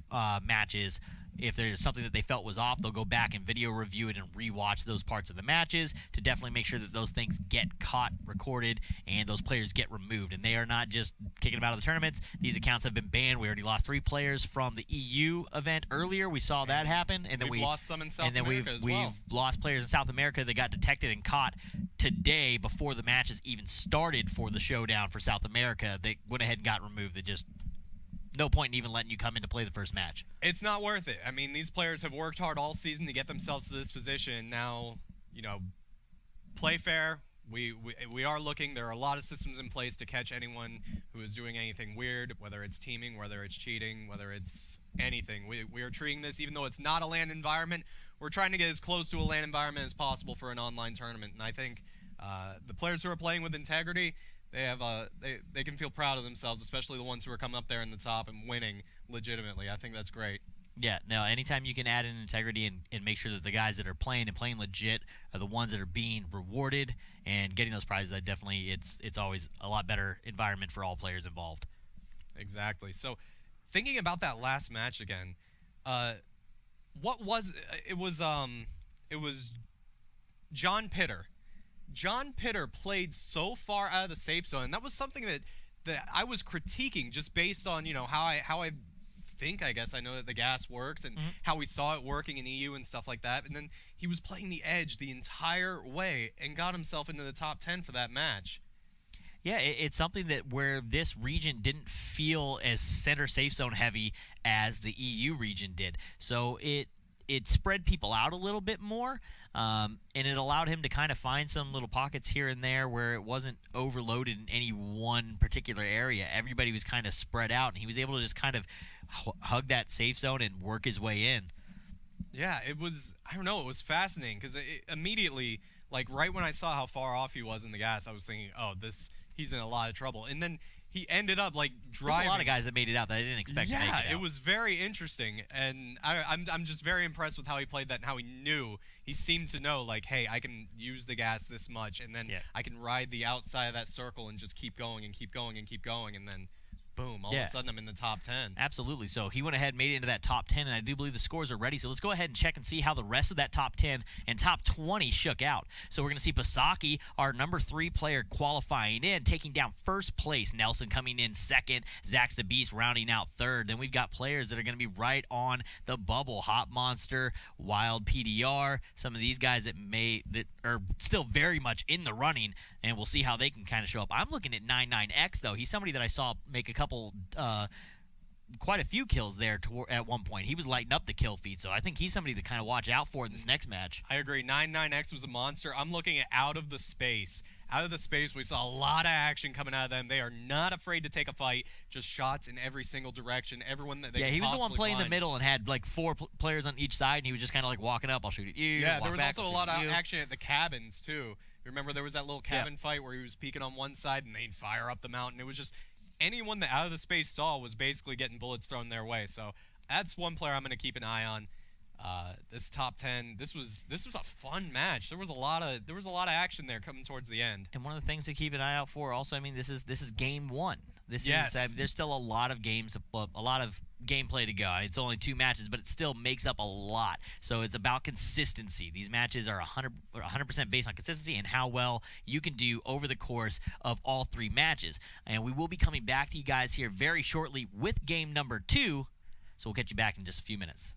matches. If there's something that they felt was off, they'll go back and video review it and rewatch those parts of the matches to definitely make sure that those things get caught, recorded, and those players get removed. And they are not just kicking them out of the tournaments. These accounts have been banned. We already lost 3 players from the EU event earlier. We saw that happen. And then we've lost some in South America as well. We've lost players in South America that got detected and caught today before the matches even started for the showdown for South America. They went ahead and got removed. They just... no point in even letting you come in to play the first match. It's not worth it. I mean, these players have worked hard all season to get themselves to this position. Now, play fair. We are looking. There are a lot of systems in place to catch anyone who is doing anything weird, whether it's teaming, whether it's cheating, whether it's anything. We are treating this, even though it's not a LAN environment, we're trying to get as close to a LAN environment as possible for an online tournament. And I think the players who are playing with integrity, they can feel proud of themselves, especially the ones who are coming up there in the top and winning legitimately. I think that's great. Yeah, no, anytime you can add in integrity and make sure that the guys that are playing legit are the ones that are being rewarded and getting those prizes, it's always a lot better environment for all players involved. Exactly. So thinking about that last match again, it was John Pitter. John Pitter played so far out of the safe zone, and that was something that I was critiquing just based on, how I think, I guess I know that the gas works and how we saw it working in EU and stuff like that. And then he was playing the edge the entire way and got himself into the top 10 for that match. Yeah, it's something that where this region didn't feel as center safe zone heavy as the EU region did. So it spread people out a little bit more, and it allowed him to kind of find some little pockets here and there where it wasn't overloaded in any one particular area. Everybody was kind of spread out, and he was able to just kind of hug that safe zone and work his way in. Yeah, it was fascinating because immediately, Like right when I saw how far off he was in the gas, I was thinking, oh, he's in a lot of trouble. And then he ended up like driving. There's a lot of guys that made it out that I didn't expect to make it out. Yeah, it was very interesting, and I'm just very impressed with how he played that and how he knew. He seemed to know, like, hey, I can use the gas this much, and then I can ride the outside of that circle and just keep going and keep going and keep going, and then boom, all of a sudden I'm in the top 10. Absolutely. So he went ahead and made it into that top 10, and I do believe the scores are ready. So let's go ahead and check and see how the rest of that top 10 and top 20 shook out. So we're going to see Pasaki, our number 3 player, qualifying in, taking down first place. Nelson coming in second. Zax the Beast rounding out third. Then we've got players that are going to be right on the bubble. Hot Monster, Wild PDR, some of these guys that are still very much in the running, and we'll see how they can kind of show up. I'm looking at 99X, though. He's somebody that I saw make a couple quite a few kills there at one point. He was lighting up the kill feed, so I think he's somebody to kind of watch out for in this next match. I agree. 99X was a monster. I'm looking at out of the space. Out of the space, we saw a lot of action coming out of them. They are not afraid to take a fight. Just shots in every single direction. Everyone that they he was the one playing find. the middle and had like 4 players on each side, and he was just kind of like walking up. I'll shoot at you. Yeah, there was back, also a lot of action at the cabins too. Remember there was that little cabin fight where he was peeking on one side and they'd fire up the mountain. It was just anyone that out of the space saw was basically getting bullets thrown their way. So that's one player I'm going to keep an eye on. This top 10, this was a fun match. There was a lot of action there coming towards the end. And one of the things to keep an eye out for also, I mean, this is game 1. This is there's still a lot of games, a lot of gameplay to go. It's only 2 matches, but it still makes up a lot. So it's about consistency. These matches are 100% based on consistency and how well you can do over the course of all 3 matches. And we will be coming back to you guys here very shortly with game number 2. So we'll get you back in just a few minutes.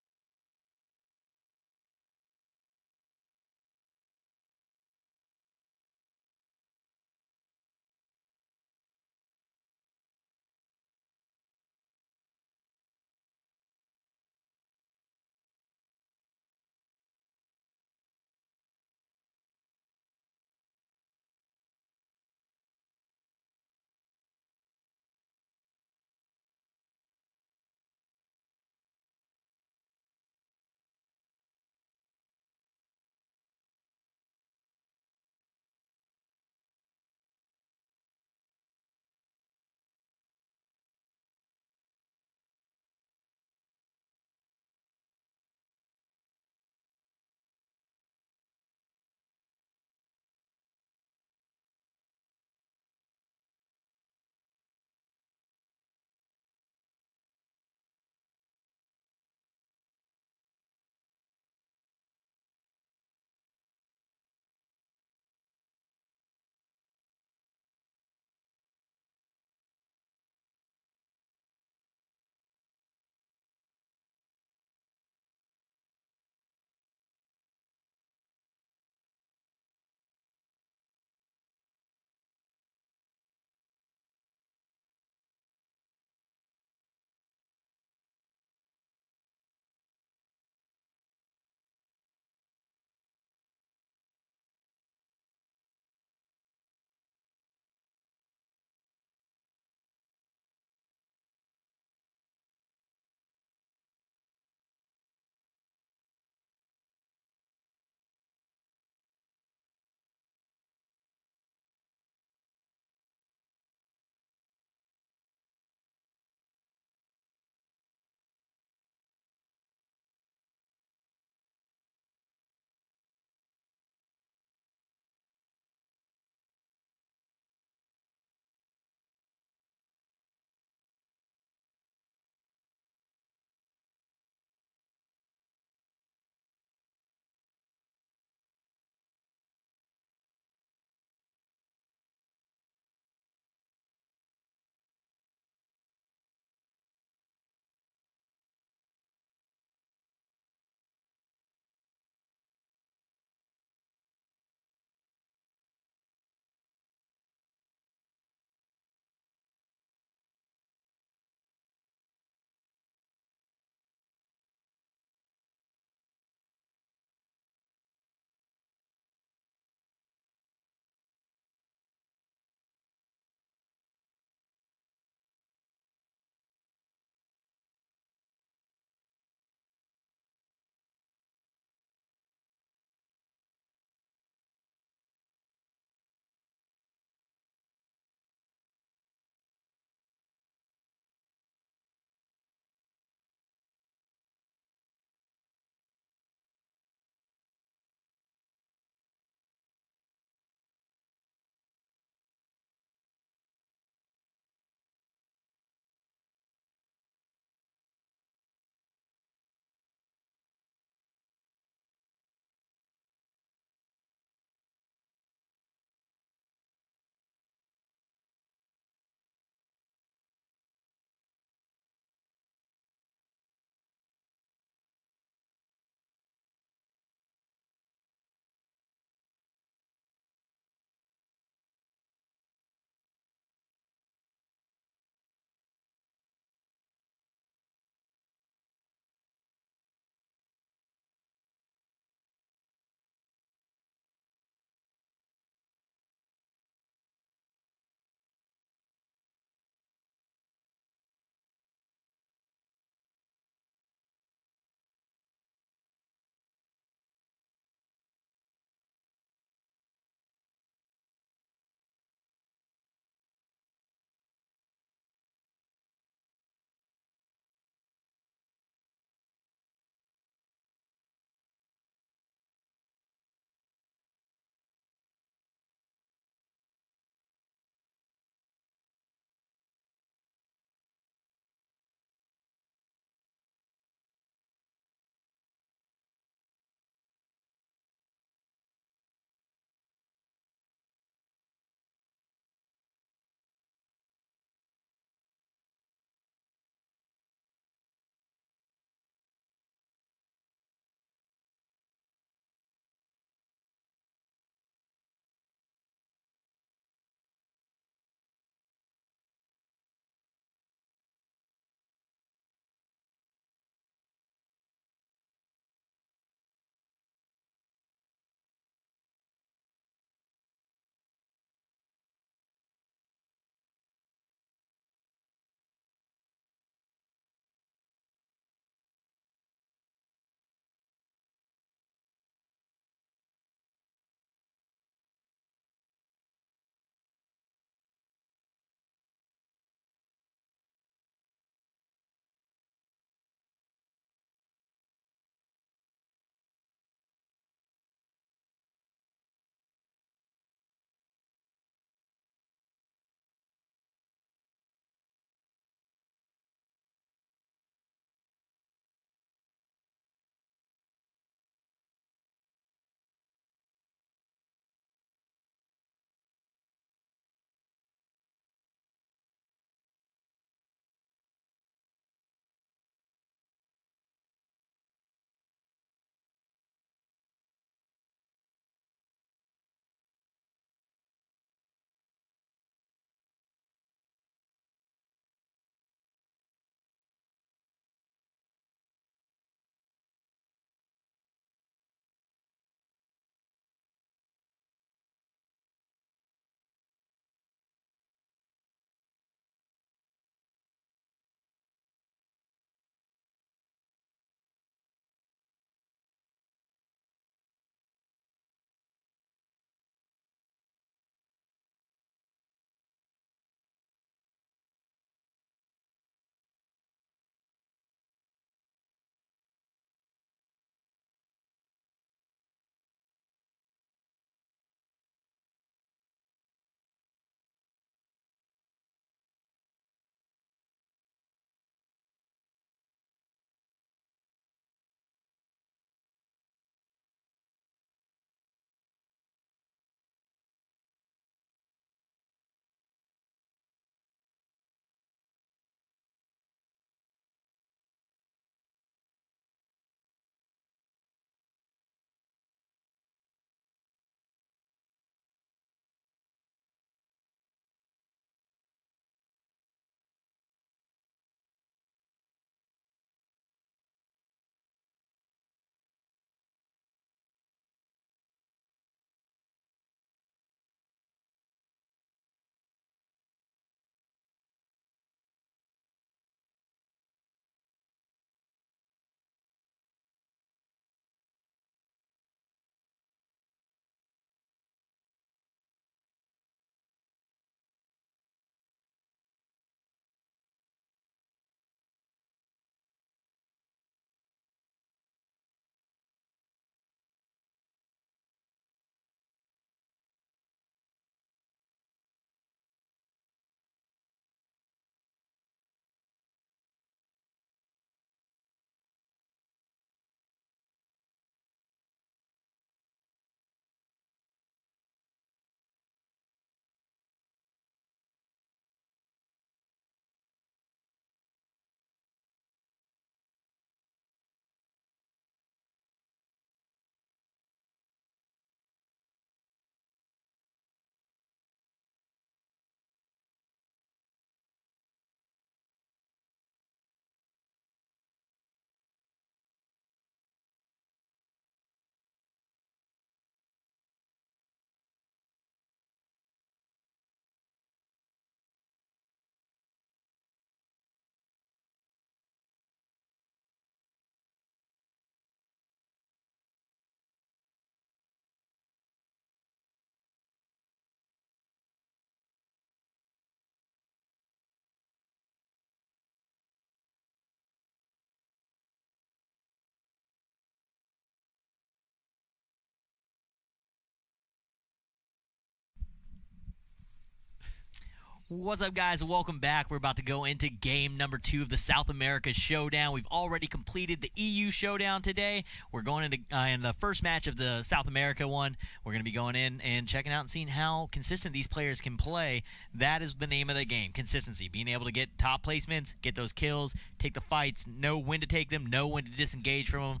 What's up, guys? Welcome back. We're about to go into game number 2 of the South America Showdown. We've already completed the EU Showdown today. We're going into in the first match of the South America one. We're going to be going in and checking out and seeing how consistent these players can play. That is the name of the game, consistency. Being able to get top placements, get those kills, take the fights, know when to take them, know when to disengage from them.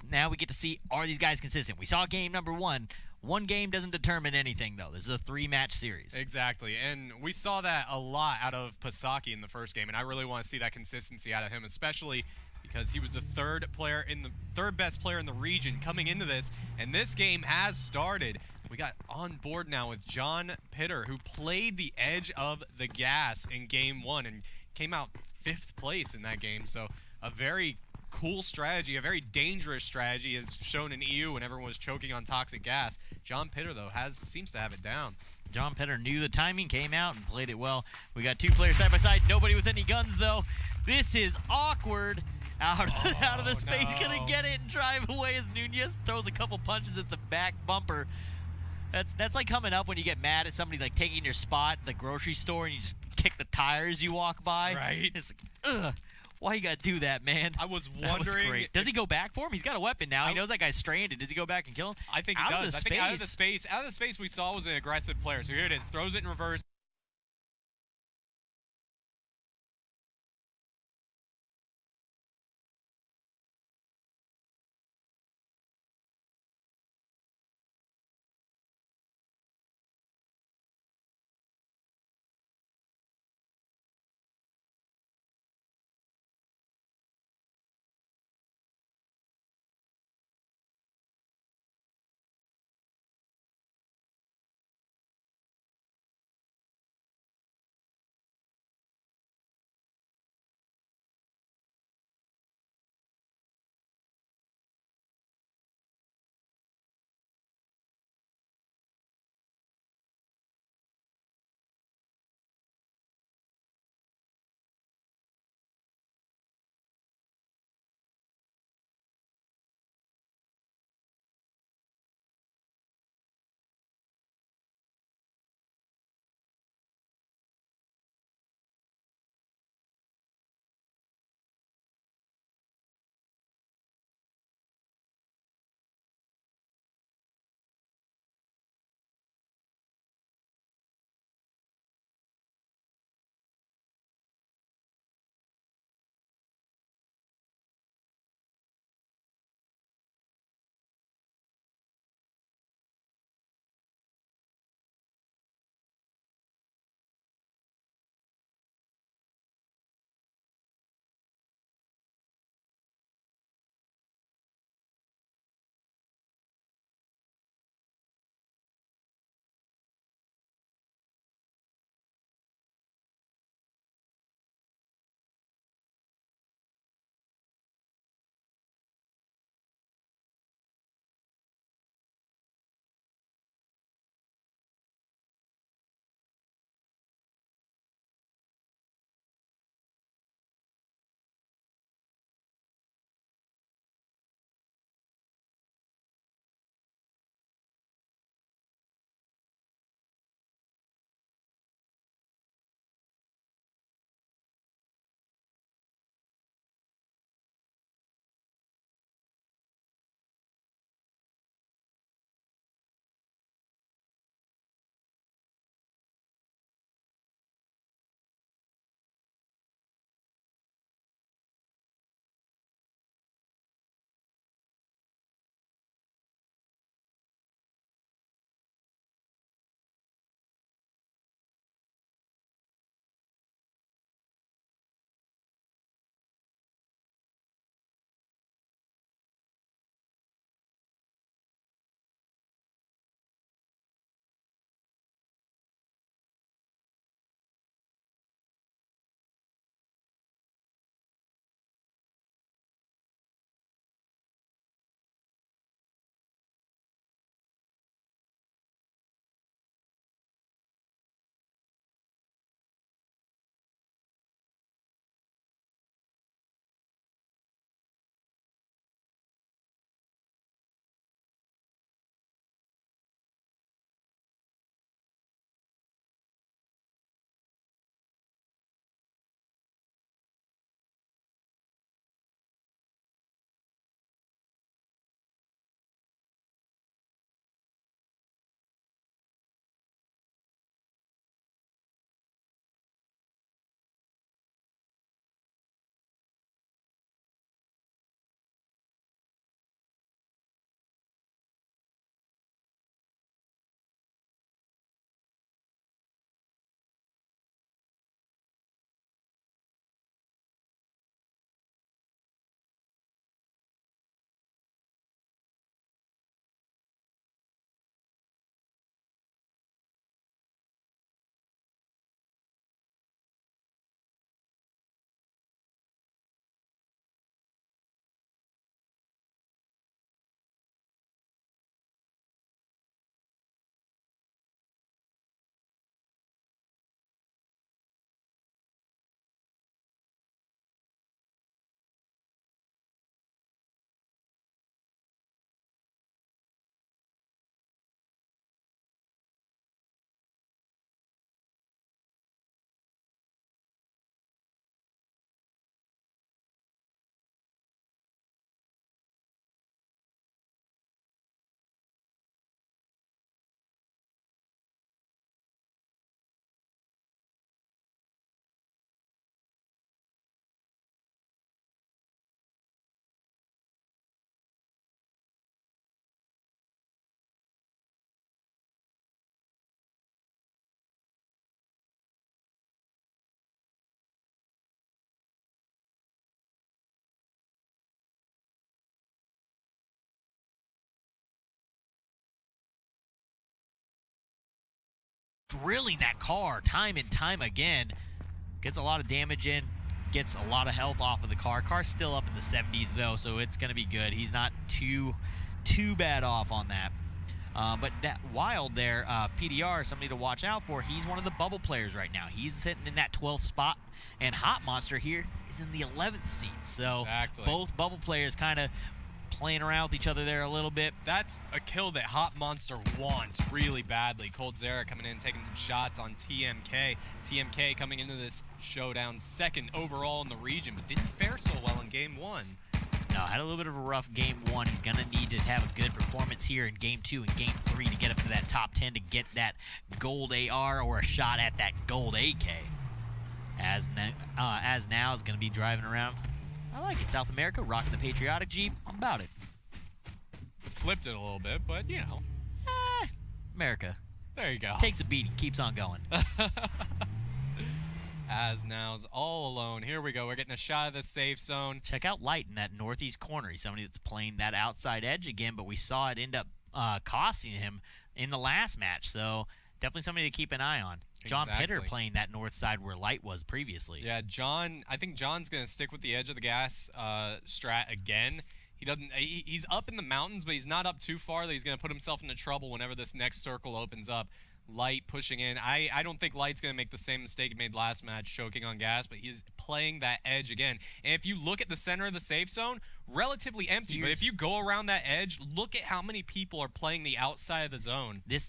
Now we get to see, are these guys consistent? We saw game number 1. One game doesn't determine anything, though. This is a 3-match series. Exactly, and we saw that a lot out of Pasaki in the first game, and I really want to see that consistency out of him, especially because he was the third best player in the region coming into this, and this game has started. We got on board now with John Pitter, who played the edge of the gas in game 1 and came out 5th place in that game, so a very cool strategy, a very dangerous strategy, as shown in EU when everyone was choking on toxic gas. John Pitter, though, seems to have it down. John Pitter knew the timing, came out, and played it well. We got 2 players side by side, nobody with any guns, though. This is awkward. Out of the space, no. gonna get it and drive away as Nunez throws a couple punches at the back bumper. That's like coming up when you get mad at somebody like taking your spot at the grocery store and you just kick the tires you walk by. Right. It's like, ugh. Why you gotta do that, man? I was That was wondering. great. Does he go back for him? He's got a weapon now. He knows that guy's stranded. Does he go back and kill him? I think he Out of does. the I think out of the space. space we saw was an aggressive player. So here it is. Throws it in reverse. drilling that car time and time again. Gets a lot of damage in, gets a lot of health off of the car. Car's still up in the 70s though, so it's going to be good. He's not too bad off on that. But that Wild there, PDR, somebody to watch out for. He's one of the bubble players right now. He's sitting in that 12th spot, and Hot Monster here is in the 11th seat. So both bubble players kind of playing around with each other there a little bit. That's a kill that Hot Monster wants really badly. Coldzera coming in, taking some shots on TMK. TMK coming into this showdown second overall in the region, but didn't fare so well in game 1. No, had a little bit of a rough game 1. He's going to need to have a good performance here in game 2 and game 3 to get up to that top 10 to get that gold AR or a shot at that gold AK. As now is going to be driving around. I like it. South America, rocking the patriotic Jeep. I'm about it. Flipped it a little bit, but you know. America. There you go. Takes a beating, keeps on going. As now's all alone. Here we go. We're getting a shot of the safe zone. Check out Light in that northeast corner. He's somebody that's playing that outside edge again, but we saw it end up costing him in the last match. So definitely somebody to keep an eye on. John Pitter playing that north side where Light was previously. Yeah, John. I think John's gonna stick with the edge of the gas strat again. He doesn't. He's up in the mountains, but he's not up too far that he's gonna put himself into trouble whenever this next circle opens up. Light pushing in. I don't think Light's going to make the same mistake he made last match, choking on gas, but he's playing that edge again. And if you look at the center of the safe zone, relatively empty. But if you go around that edge, look at how many people are playing the outside of the zone. This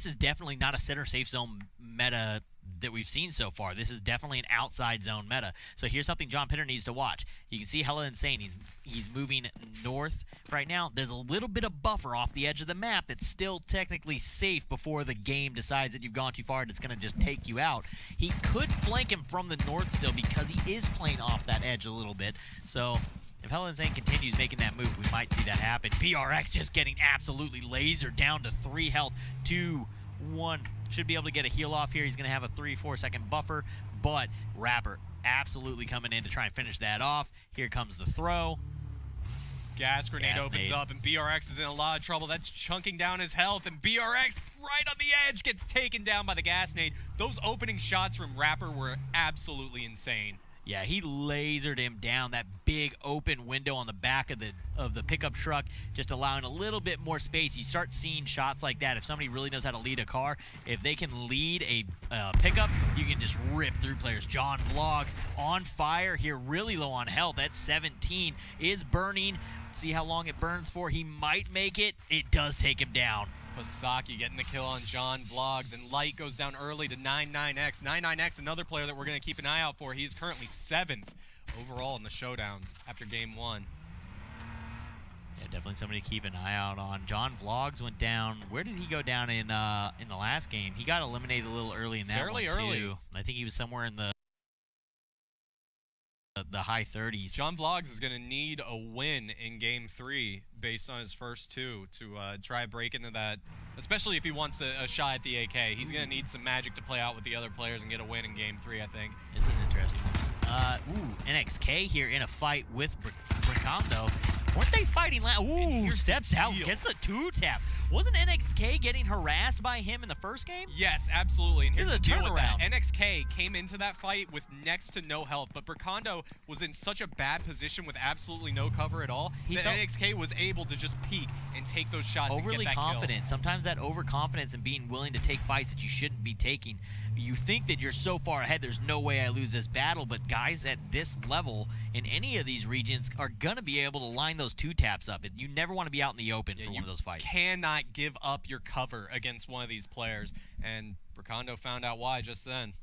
is definitely not a center safe zone meta that we've seen so far. This is definitely an outside zone meta. So here's something John Pitter needs to watch. You can see hella insane. He's moving north right now. There's a little bit of buffer off the edge of the map that's still technically safe before the game decides that you've gone too far and it's going to just take you out. He could flank him from the north still because he is playing off that edge a little bit. So if Hella Insane continues making that move, we might see that happen. BRX just getting absolutely lasered down to 3 health. 2, 1. Should be able to get a heal off here. He's going to have a 3-4 second buffer, but Rapper absolutely coming in to try and finish that off. Here comes the throw. Gas grenade opens up, and BRX is in a lot of trouble. That's chunking down his health, and BRX right on the edge gets taken down by the gas nade. Those opening shots from Rapper were absolutely insane. Yeah, he lasered him down that big open window on the back of the pickup truck, just allowing a little bit more space. You start seeing shots like that. If somebody really knows how to lead a car, if they can lead a pickup, you can just rip through players. John Vlogs on fire here, really low on health. That 17 is burning. See how long it burns for. He might make it. It does take him down. Pasaki getting the kill on John Vlogs, and Light goes down early to 99X. 99X, another player that we're going to keep an eye out for. He's currently 7th overall in the showdown after game 1. Yeah, definitely somebody to keep an eye out on. John Vlogs went down. Where did he go down in the last game? He got eliminated a little early in that Fairly one, early. too. I think he was somewhere in the high 30s. John Vlogs is going to need a win in game 3 based on his first 2 to try break into that, especially if he wants a shot at the AK. He's going to need some magic to play out with the other players and get a win in game 3, I think. This is interesting. NXK here in a fight with Bricondo. Weren't they fighting last? Ooh, steps out, gets a 2-tap. Wasn't NXK getting harassed by him in the first game? Yes, absolutely. And here's the deal with that. turnaround. NXK came into that fight with next to no health, but Bricondo was in such a bad position with absolutely no cover at all that NXK was able to just peek and take those shots and overly get that confident. kill. Sometimes that overconfidence and being willing to take fights that you shouldn't be taking. You think that you're so far ahead, there's no way I lose this battle, but guys at this level in any of these regions are going to be able to line those 2-taps up. You never want to be out in the open for one of those fights. You cannot give up your cover against one of these players, and Bricondo found out why just then.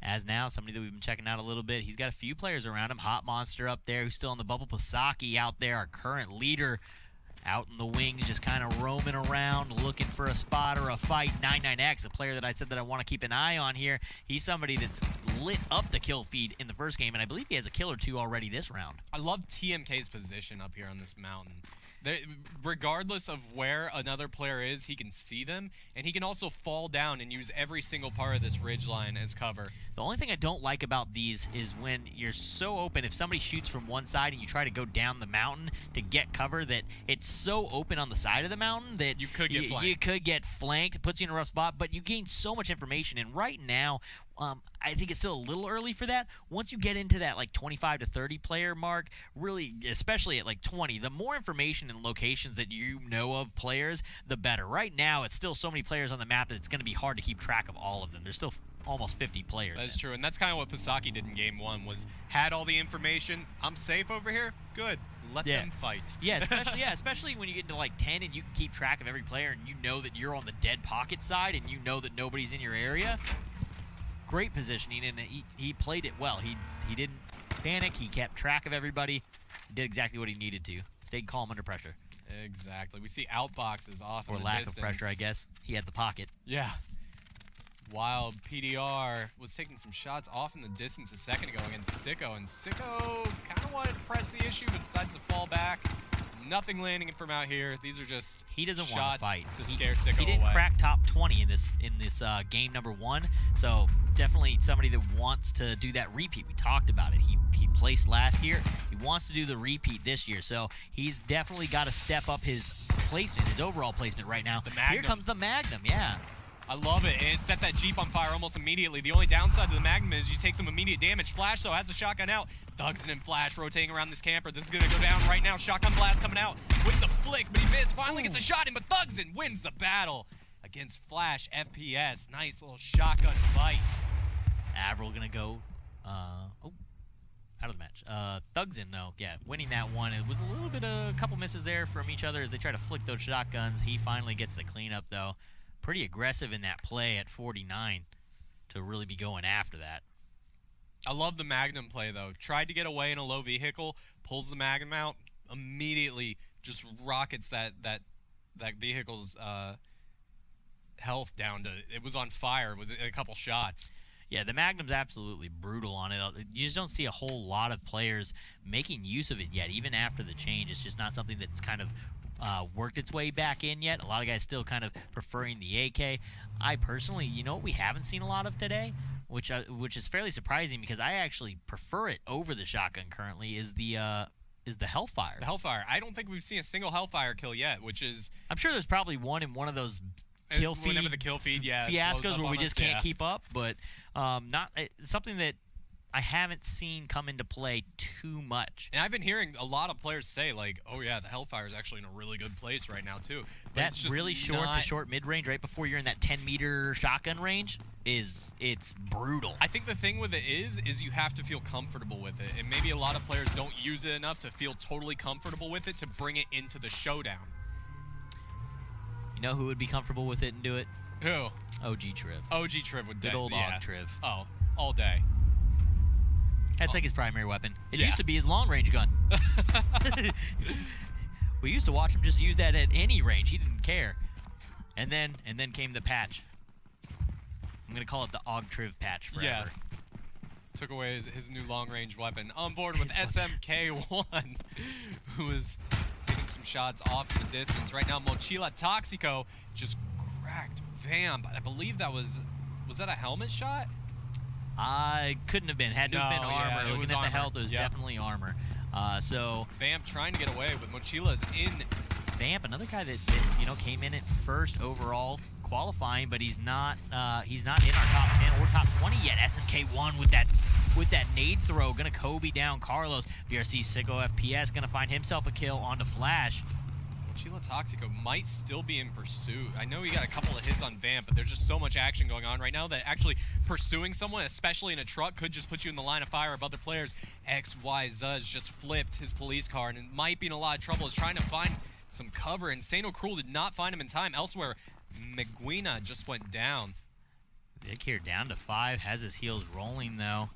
As now, somebody that we've been checking out a little bit, he's got a few players around him. Hot Monster up there, who's still on the bubble. Pasaki out there, our current leader, out in the wings, just kind of roaming around, looking for a spot or a fight. 99X, a player that I said that I want to keep an eye on here. He's somebody that's lit up the kill feed in the first game, and I believe he has a kill or 2 already this round. I love TMK's position up here on this mountain. Regardless of where another player is, he can see them, and he can also fall down and use every single part of this ridge line as cover. The only thing I don't like about these is when you're so open, if somebody shoots from one side and you try to go down the mountain to get cover, that it's so open on the side of the mountain that You could get flanked. You could get flanked. It puts you in a rough spot, but you gain so much information. And right now, I think it's still a little early for that. Once you get into that like 25 to 30 player mark, really, especially at like 20, the more information and locations that you know of players, the better. Right now, it's still so many players on the map that it's going to be hard to keep track of all of them. There's still almost 50 players. That's true, and that's kind of what Pisaki did in Game 1, was had all the information. I'm safe over here? Good. Let them fight. Especially when you get into like 10 and you can keep track of every player and you know that you're on the dead pocket side and you know that nobody's in your area. Great positioning, and he played it well. He didn't panic. He kept track of everybody. He did exactly what he needed to. Stayed calm under pressure. Exactly. We see outboxes off or in the lack distance. of pressure, I guess. He had the pocket. Yeah. While PDR was taking some shots off in the distance a second ago against Sicko, and Sicko kind of wanted to press the issue, but decides to fall back. Nothing landing from out here. These are just he doesn't shots want to fight to scare Sicko away. He didn't crack top 20 in this game number 1, so definitely somebody that wants to do that repeat. We talked about it. He placed last year. He wants to do the repeat this year, so he's definitely got to step up his placement, his overall placement right now. The Magnum. Here comes the Magnum, yeah. I love it, and it set that Jeep on fire almost immediately. The only downside to the Magnum is you take some immediate damage. Flash, though, has a shotgun out. Thugston and Flash rotating around this camper. This is going to go down right now. Shotgun blast coming out with the flick, but he missed. Finally gets a shot in, but Thugston wins the battle against Flash FPS. Nice little shotgun fight. Avril going to go out of the match. Thugston, though, yeah, winning that one. It was a little bit of a couple misses there from each other as they try to flick those shotguns. He finally gets the cleanup, though. Pretty aggressive in that play at 49 to really be going after that. I love the Magnum play, though. Tried to get away in a low vehicle, pulls the Magnum out, immediately just rockets that vehicle's health down to, it was on fire with a couple shots. Yeah, the Magnum's absolutely brutal on it. You just don't see a whole lot of players making use of it yet, even after the change. It's just not something that's kind of worked its way back in yet. A lot of guys still kind of preferring the AK. I personally, you know what we haven't seen a lot of today, which is fairly surprising because I actually prefer it over the shotgun currently, is the Hellfire. The Hellfire. I don't think we've seen a single Hellfire kill yet, which is... I'm sure there's probably one in one of those kill feed, whenever the kill feed, fiascos where we just can't keep up, but not something that I haven't seen come into play too much. And I've been hearing a lot of players say, like, oh yeah, the Hellfire is actually in a really good place right now, too. But that's really short to short mid-range, right before you're in that 10-meter shotgun range, it's brutal. I think the thing with it is you have to feel comfortable with it. And maybe a lot of players don't use it enough to feel totally comfortable with it to bring it into the showdown. You know who would be comfortable with it and do it? Who? OG Triv. OG Triv would do it. Good old Og Triv. Oh, all day. That's like his primary weapon. It used to be his long-range gun. We used to watch him just use that at any range. He didn't care. And then came the patch. I'm going to call it the Og Triv patch forever. Yeah. Took away his new long-range weapon. On board with SMK1, who is taking some shots off in the distance. Right now, Mochila Toxico just cracked Vamp. I believe that was that a helmet shot? Couldn't have been. Had to have been armor. Yeah, Looking at the health, it was definitely armor. So Vamp trying to get away, but Mochila's in. Vamp, another guy that came in at first overall qualifying, but he's not in our top 10 or top 20 yet. SMK1 with that nade throw, gonna Kobe down Carlos. BRC Sicko FPS gonna find himself a kill onto Flash. Mochila Toxico might still be in pursuit. I know he got a couple of hits on Vamp, but there's just so much action going on right now that actually pursuing someone, especially in a truck, could just put you in the line of fire of other players. XYZ just flipped his police car and might be in a lot of trouble. Is trying to find some cover. Insano Cruel did not find him in time. Elsewhere, Meguina just went down. Vic here down to 5, has his heels rolling though.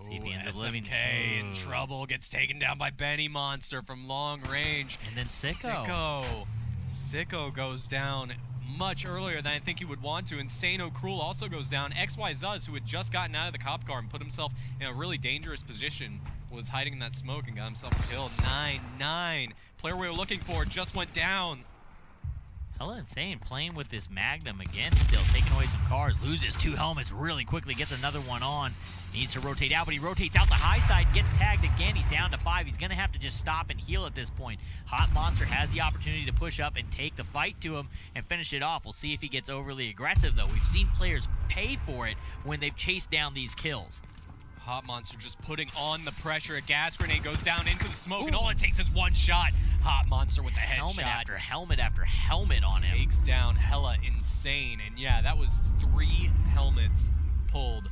See if he ends up living. SMK in trouble, gets taken down by Benny Monster from long range. And then Sicko. Sicko goes down much earlier than I think he would want to. Insano Cruel also goes down. XYZ, who had just gotten out of the cop car and put himself in a really dangerous position, was hiding in that smoke and got himself a kill. 9-9. Player we were looking for just went down. Hella insane, playing with this Magnum again still, taking away some cars, loses 2 helmets really quickly, gets another one on, needs to rotate out, but he rotates out the high side, gets tagged again, he's down to 5, he's gonna have to just stop and heal at this point. Hot Monster has the opportunity to push up and take the fight to him and finish it off. We'll see if he gets overly aggressive though. We've seen players pay for it when they've chased down these kills. Hot Monster just putting on the pressure. A gas grenade goes down into the smoke, and all it takes is one shot. Hot Monster with the Helmet headshot. after helmet after helmet on him. Takes down hella insane. And yeah, that was 3 helmets pulled.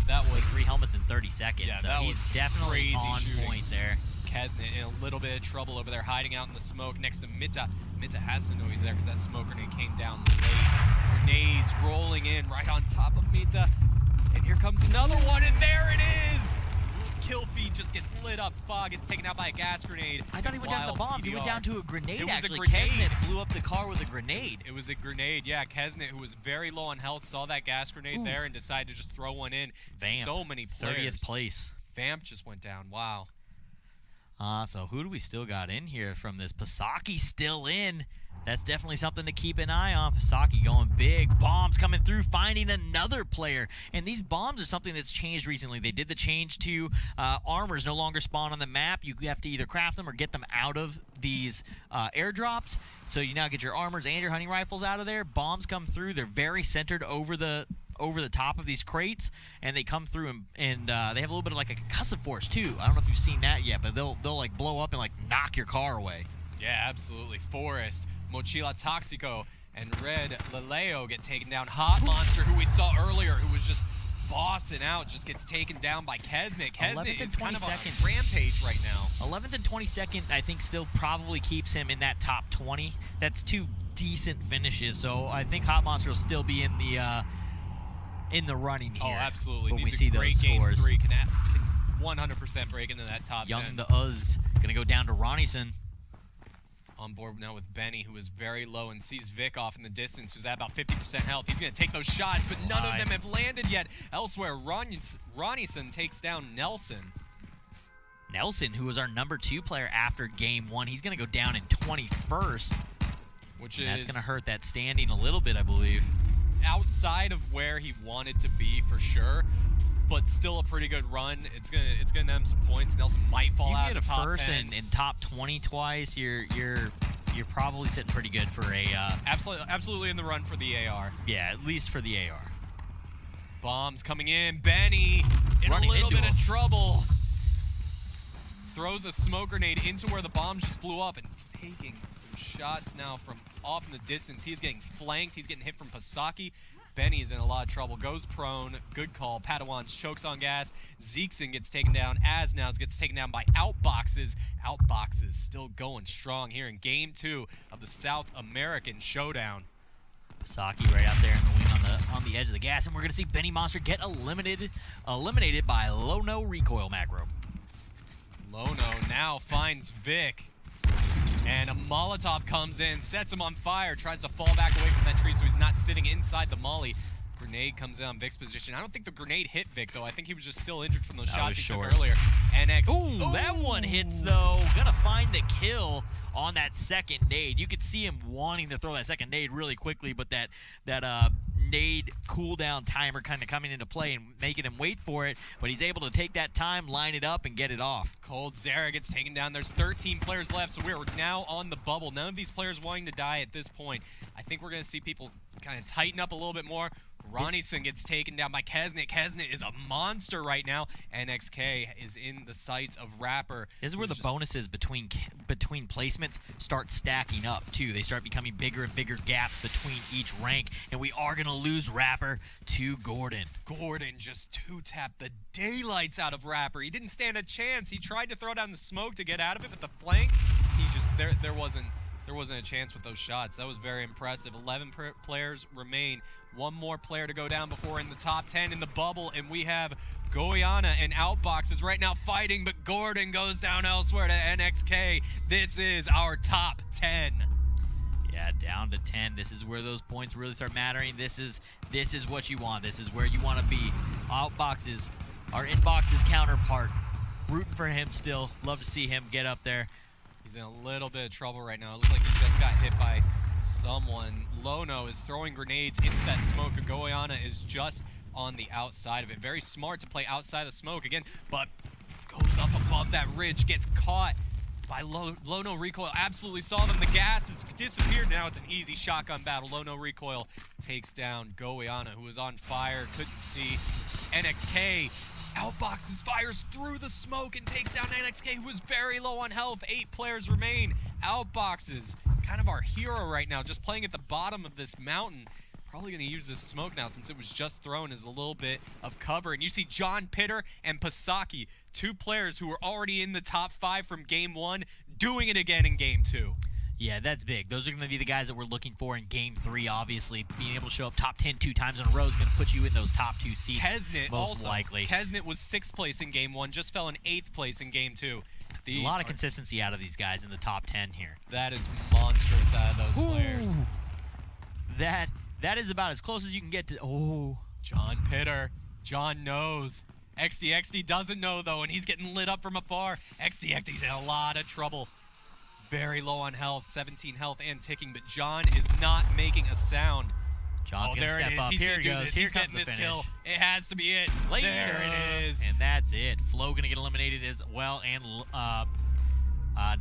That was like 3 helmets in 30 seconds. Yeah, so that he's was definitely crazy on shooting. point there. Kesnet in a little bit of trouble over there, hiding out in the smoke next to Mita. Mita has to know he's there because that smoke grenade came down late. Grenades rolling in right on top of Mita. And here comes another one, and there it is! Kill feed just gets lit up. Fog gets taken out by a gas grenade. I thought he went down to the Wild bombs. He went PDR. down to a grenade, It was a actually. grenade. Kesnet blew up the car with a grenade. It was a grenade, yeah. Kesnet, who was very low on health, saw that gas grenade there and decided to just throw one in. Vamp, So many players. 30th place. Vamp just went down. Wow. So who do we still got in here from this? Pasaki still in. That's definitely something to keep an eye on. Pasaki going big. Bombs coming through, finding another player. And these bombs are something that's changed recently. They did the change to armors no longer spawn on the map. You have to either craft them or get them out of these airdrops. So you now get your armors and your hunting rifles out of there. Bombs come through. They're very centered over the top of these crates, and they come through and they have a little bit of like a concussive force too. I don't know if you've seen that yet, but they'll like blow up and like knock your car away. Yeah, absolutely. Forest, Mochila Toxico, and Red Leleo get taken down. Hot Monster, who we saw earlier, who was just bossing out, just gets taken down by Kesnet. Kesnet is kind of on a rampage right now. 11th and 22nd, I think, still probably keeps him in that top 20. That's 2 decent finishes, so I think Hot Monster will still be in the running here. Oh, absolutely. When Needs we see a great those game scores. 3. Can 100% break into that top 10. Young the Uz gonna go down to Ronnieson. On board now with Benny, who is very low and sees Vic off in the distance, who's at about 50% health. He's going to take those shots, but none of them have landed yet. Elsewhere, Ronnieson takes down Nelson. Nelson, who was our number 2 player after game 1, he's gonna go down in 21st. Which And is that's gonna hurt that standing a little bit, I believe. outside of where he wanted to be for sure, but still a pretty good run. It's gonna net him some points. Nelson might fall out You of get the a top first 10. and top 20 twice. You're probably sitting pretty good for a Absolutely in the run for the AR. yeah, at least for the AR. Bombs coming in. Benny in Running a little into bit him. of trouble. Throws a smoke grenade into where the bombs just blew up and taking some shots now from off in the distance. He's getting flanked. He's getting hit from Pasaki. Benny is in a lot of trouble. Goes prone. Good call. Padawans chokes on gas. Zeekson gets taken down. Asnows gets taken down by Outboxes. Outboxes still going strong here in Game 2 of the South American Showdown. Pasaki right out there in the wing on the edge of the gas, and we're gonna see Benny Monster get eliminated by low-no recoil macro. Lono now finds Vic. And a Molotov comes in, sets him on fire, tries to fall back away from that tree so he's not sitting inside the molly. Grenade comes in on Vic's position. I don't think the grenade hit Vic, though. I think he was just still injured from those That shots was he short. took earlier. NX. Ooh, that one hits, though. Gonna find the kill on that second nade. You could see him wanting to throw that second nade really quickly, but that nade cooldown timer kind of coming into play and making him wait for it, but he's able to take that time, line it up, and get it off. Cold Zara gets taken down. There's 13 players left, so we're now on the bubble. None of these players wanting to die at this point. I think we're going to see people kind of tighten up a little bit more. Ronnieson gets taken down by Kesnet. Kesnet is a monster right now. NXK is in the sights of Rapper. This is where the bonuses between placements start stacking up, too. They start becoming bigger and bigger gaps between each rank, and we are going to lose Rapper to Gordon. Gordon just two-tapped the daylights out of Rapper. He didn't stand a chance. He tried to throw down the smoke to get out of it, but the flank, he just, there wasn't a chance with those shots. That was very impressive. 11 players remain. One more player to go down before we're in the top 10 in the bubble, and we have Goiana and Outboxes right now fighting, but Gordon goes down elsewhere to NXK. This is our top 10. Yeah, down to 10. This is where those points really start mattering. This is what you want. This is where you want to be. Outboxes, our inboxes counterpart, Rooting for him still. Love to see him get up there. He's in a little bit of trouble right now. It looks like he just got hit by someone. Lono is throwing grenades into that smoke. Goiana is just on the outside of it. Very smart to play outside the smoke again, but goes up above that ridge, gets caught by Lono Recoil. Absolutely saw them. The gas has disappeared. Now it's an easy shotgun battle. Lono Recoil takes down Goiana, who was on fire, couldn't see. NXK outboxes, fires through the smoke and takes down NXK, who is very low on health. 8 players remain. Outboxes, kind of our hero right now, just playing at the bottom of this mountain. Probably going to use this smoke now since it was just thrown as a little bit of cover. And you see John Pitter and Pasaki, 2 players who were already in the top 5 from Game 1, doing it again in Game 2. Yeah, that's big. Those are going to be the guys that we're looking for in Game 3, obviously. Being able to show up top 10 2 times in a row is going to put you in those top 2 seats, Kesnet most also. likely. Kesnet was 6th place in Game 1, just fell in 8th place in Game 2. A lot of consistency out of these guys in the top 10 here. That is monstrous out of those players. That is about as close as you can get to... Oh. John Pitter. John knows. XD doesn't know, though, and he's getting lit up from afar. XD's in a lot of trouble. Very low on health, 17 health and ticking, but John is not making a sound. John's going to step up. He's Here he goes. Here He's comes getting the this finish. kill. It has to be it. Later. There it is. And that's it. Flo going to get eliminated as well, and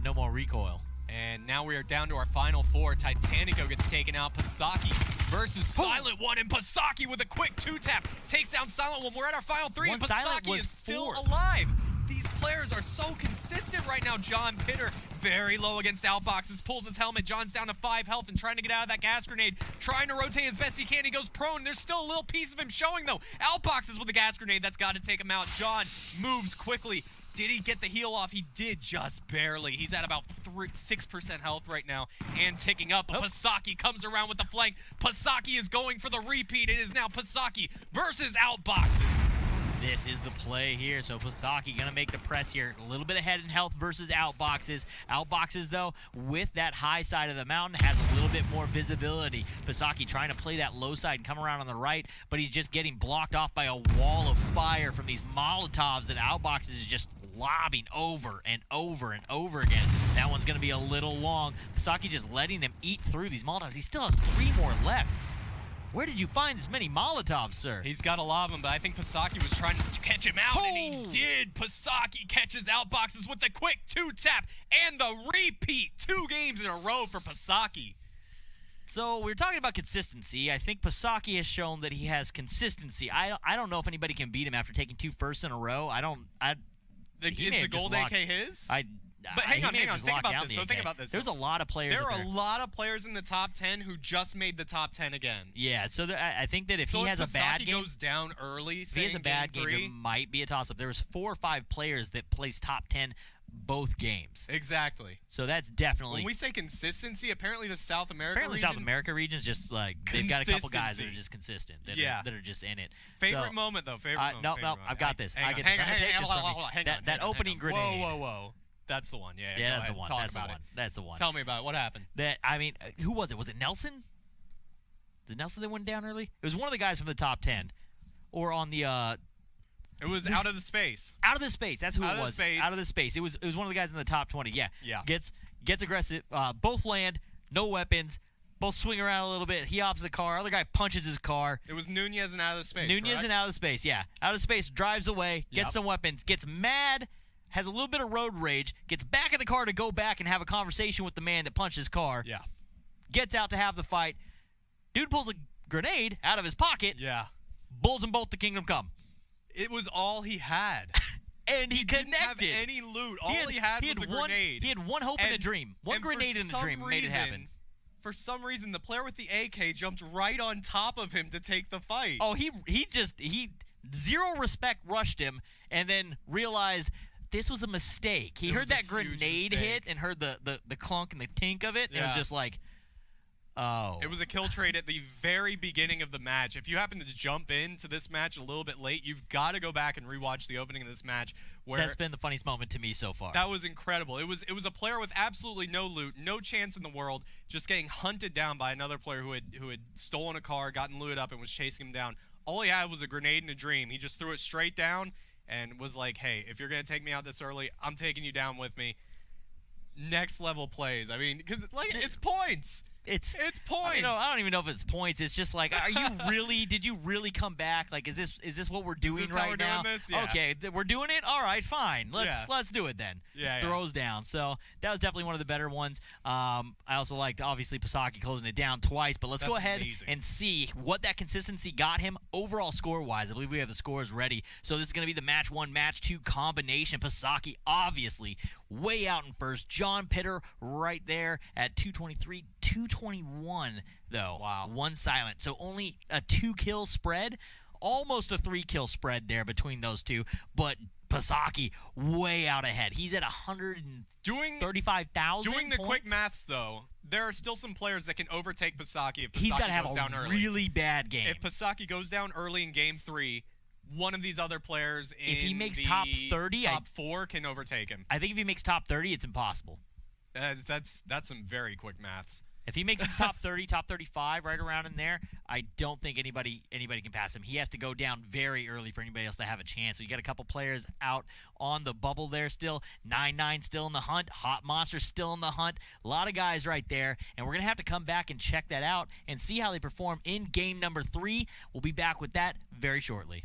no more recoil. And now we are down to our final 4. Titanico gets taken out. Pasaki versus Silent One, and Pasaki with a quick 2-tap takes down Silent One. We're at our final 3, and Pasaki is still alive. These players are so consistent right now. John Pitter, very low against outboxes, pulls his helmet. John's down to 5 health and trying to get out of that gas grenade. Trying to rotate as best he can. He goes prone. There's still a little piece of him showing, though. Outboxes with a gas grenade. That's got to take him out. John moves quickly. Did he get the heal off? He did, just barely. He's at about 6% health right now and ticking up. But Pasaki comes around with the flank. Pasaki is going for the repeat. It is now Pasaki versus outboxes. This is the play here. So Pasaki going to make the press here. A little bit ahead in health versus outboxes. Outboxes, though, with that high side of the mountain, has a little bit more visibility. Pasaki trying to play that low side and come around on the right, but he's just getting blocked off by a wall of fire from these Molotovs that outboxes is just lobbing over and over and over again. That one's going to be a little long. Pasaki just letting them eat through these Molotovs. He still has 3 more left. Where did you find this many Molotovs, sir? He's got a lot of them, but I think Pasaki was trying to catch him out, and he did. Pasaki catches outboxes with a quick 2-tap and the repeat. 2 games in a row for Pasaki. So we're talking about consistency. I think Pasaki has shown that he has consistency. I don't know if anybody can beat him after taking 2 firsts in a row. Is the gold AK his? But hang on. Think about this. So think about this. There's a lot of players. There are a lot of players in the top 10 who just made the top 10 again. Yeah. So I think that if he has a bad game, goes down early. If he has a bad game, there might be a toss-up. There was 4 or 5 players that placed top 10 both games. Exactly. So that's definitely. When we say consistency, apparently the South America region is just like they've got a couple guys that are just consistent. That are just in it. Favorite moment though. No, I've got this. I get this. That opening grenade. Whoa. That's the one. Yeah, that's the one. That's the one. Tell me about it. What happened? Who was it? Was it Nelson? Did Nelson that went down early? It was one of the guys from the top 10, or on the. It was out of the space. Out of the space. That's who it was. Out of the space. It was one of the guys in the top 20. Yeah. Gets aggressive. Both land. No weapons. Both swing around a little bit. He hops the car. Other guy punches his car. It was Nunez and out of space. Nunez and out of space. Yeah. Out of space. Drives away. Gets some weapons. Gets mad. Has a little bit of road rage, gets back in the car to go back and have a conversation with the man that punched his car. Yeah. Gets out to have the fight. Dude pulls a grenade out of his pocket. Yeah. Bullets them both to Kingdom Come. It was all he had. And he connected. Didn't have any loot. All he had was a grenade. He had one hope and a dream. One grenade in a dream made it happen. For some reason, the player with the AK jumped right on top of him to take the fight. Oh, he zero respect rushed him and then realized this was a mistake. He heard that grenade hit and heard the clunk and the tink of it, and it was just like, oh. It was a kill trade at the very beginning of the match. If you happen to jump into this match a little bit late, you've got to go back and rewatch the opening of this match. That's been the funniest moment to me so far. That was incredible. It was a player with absolutely no loot, no chance in the world, just getting hunted down by another player who had stolen a car, gotten looted up, and was chasing him down. All he had was a grenade and a dream. He just threw it straight down, and was like, hey, if you're going to take me out this early, I'm taking you down with me. Next level plays. I mean, because like it's points. It's points. I don't even know if it's points. It's just like, are you really? Did you really come back? Like, is this what we're doing how right we're now? doing this? Yeah. Okay, we're doing it. All right, fine. Let's do it then. Yeah. Throws down. So that was definitely one of the better ones. I also liked obviously Pasaki closing it down twice. But let's go ahead and see what that consistency got him overall score wise. I believe we have the scores ready. So this is going to be the match 1, match 2 combination. Pasaki obviously way out in first. John Pitter right there at 223, 221 though. Wow. 1 silent. So only a 2-kill spread, almost a 3-kill spread there between those two. But Pasaki way out ahead. He's at 135,000. Doing the points. quick maths though, there are still some players that can overtake Pasaki if Pasaki He's got to have goes down a early. really bad game. If Pasaki goes down early in game 3, one of these other players in if he makes the top 30, top 4 can overtake him. I think if he makes top 30, it's impossible. That's some very quick maths. If he makes his top 30, top 35, right around in there, I don't think anybody can pass him. He has to go down very early for anybody else to have a chance. So you got a couple players out on the bubble there still. 9-9 still in the hunt. Hot Monster still in the hunt. A lot of guys right there. And we're going to have to come back and check that out and see how they perform in game number 3. We'll be back with that very shortly.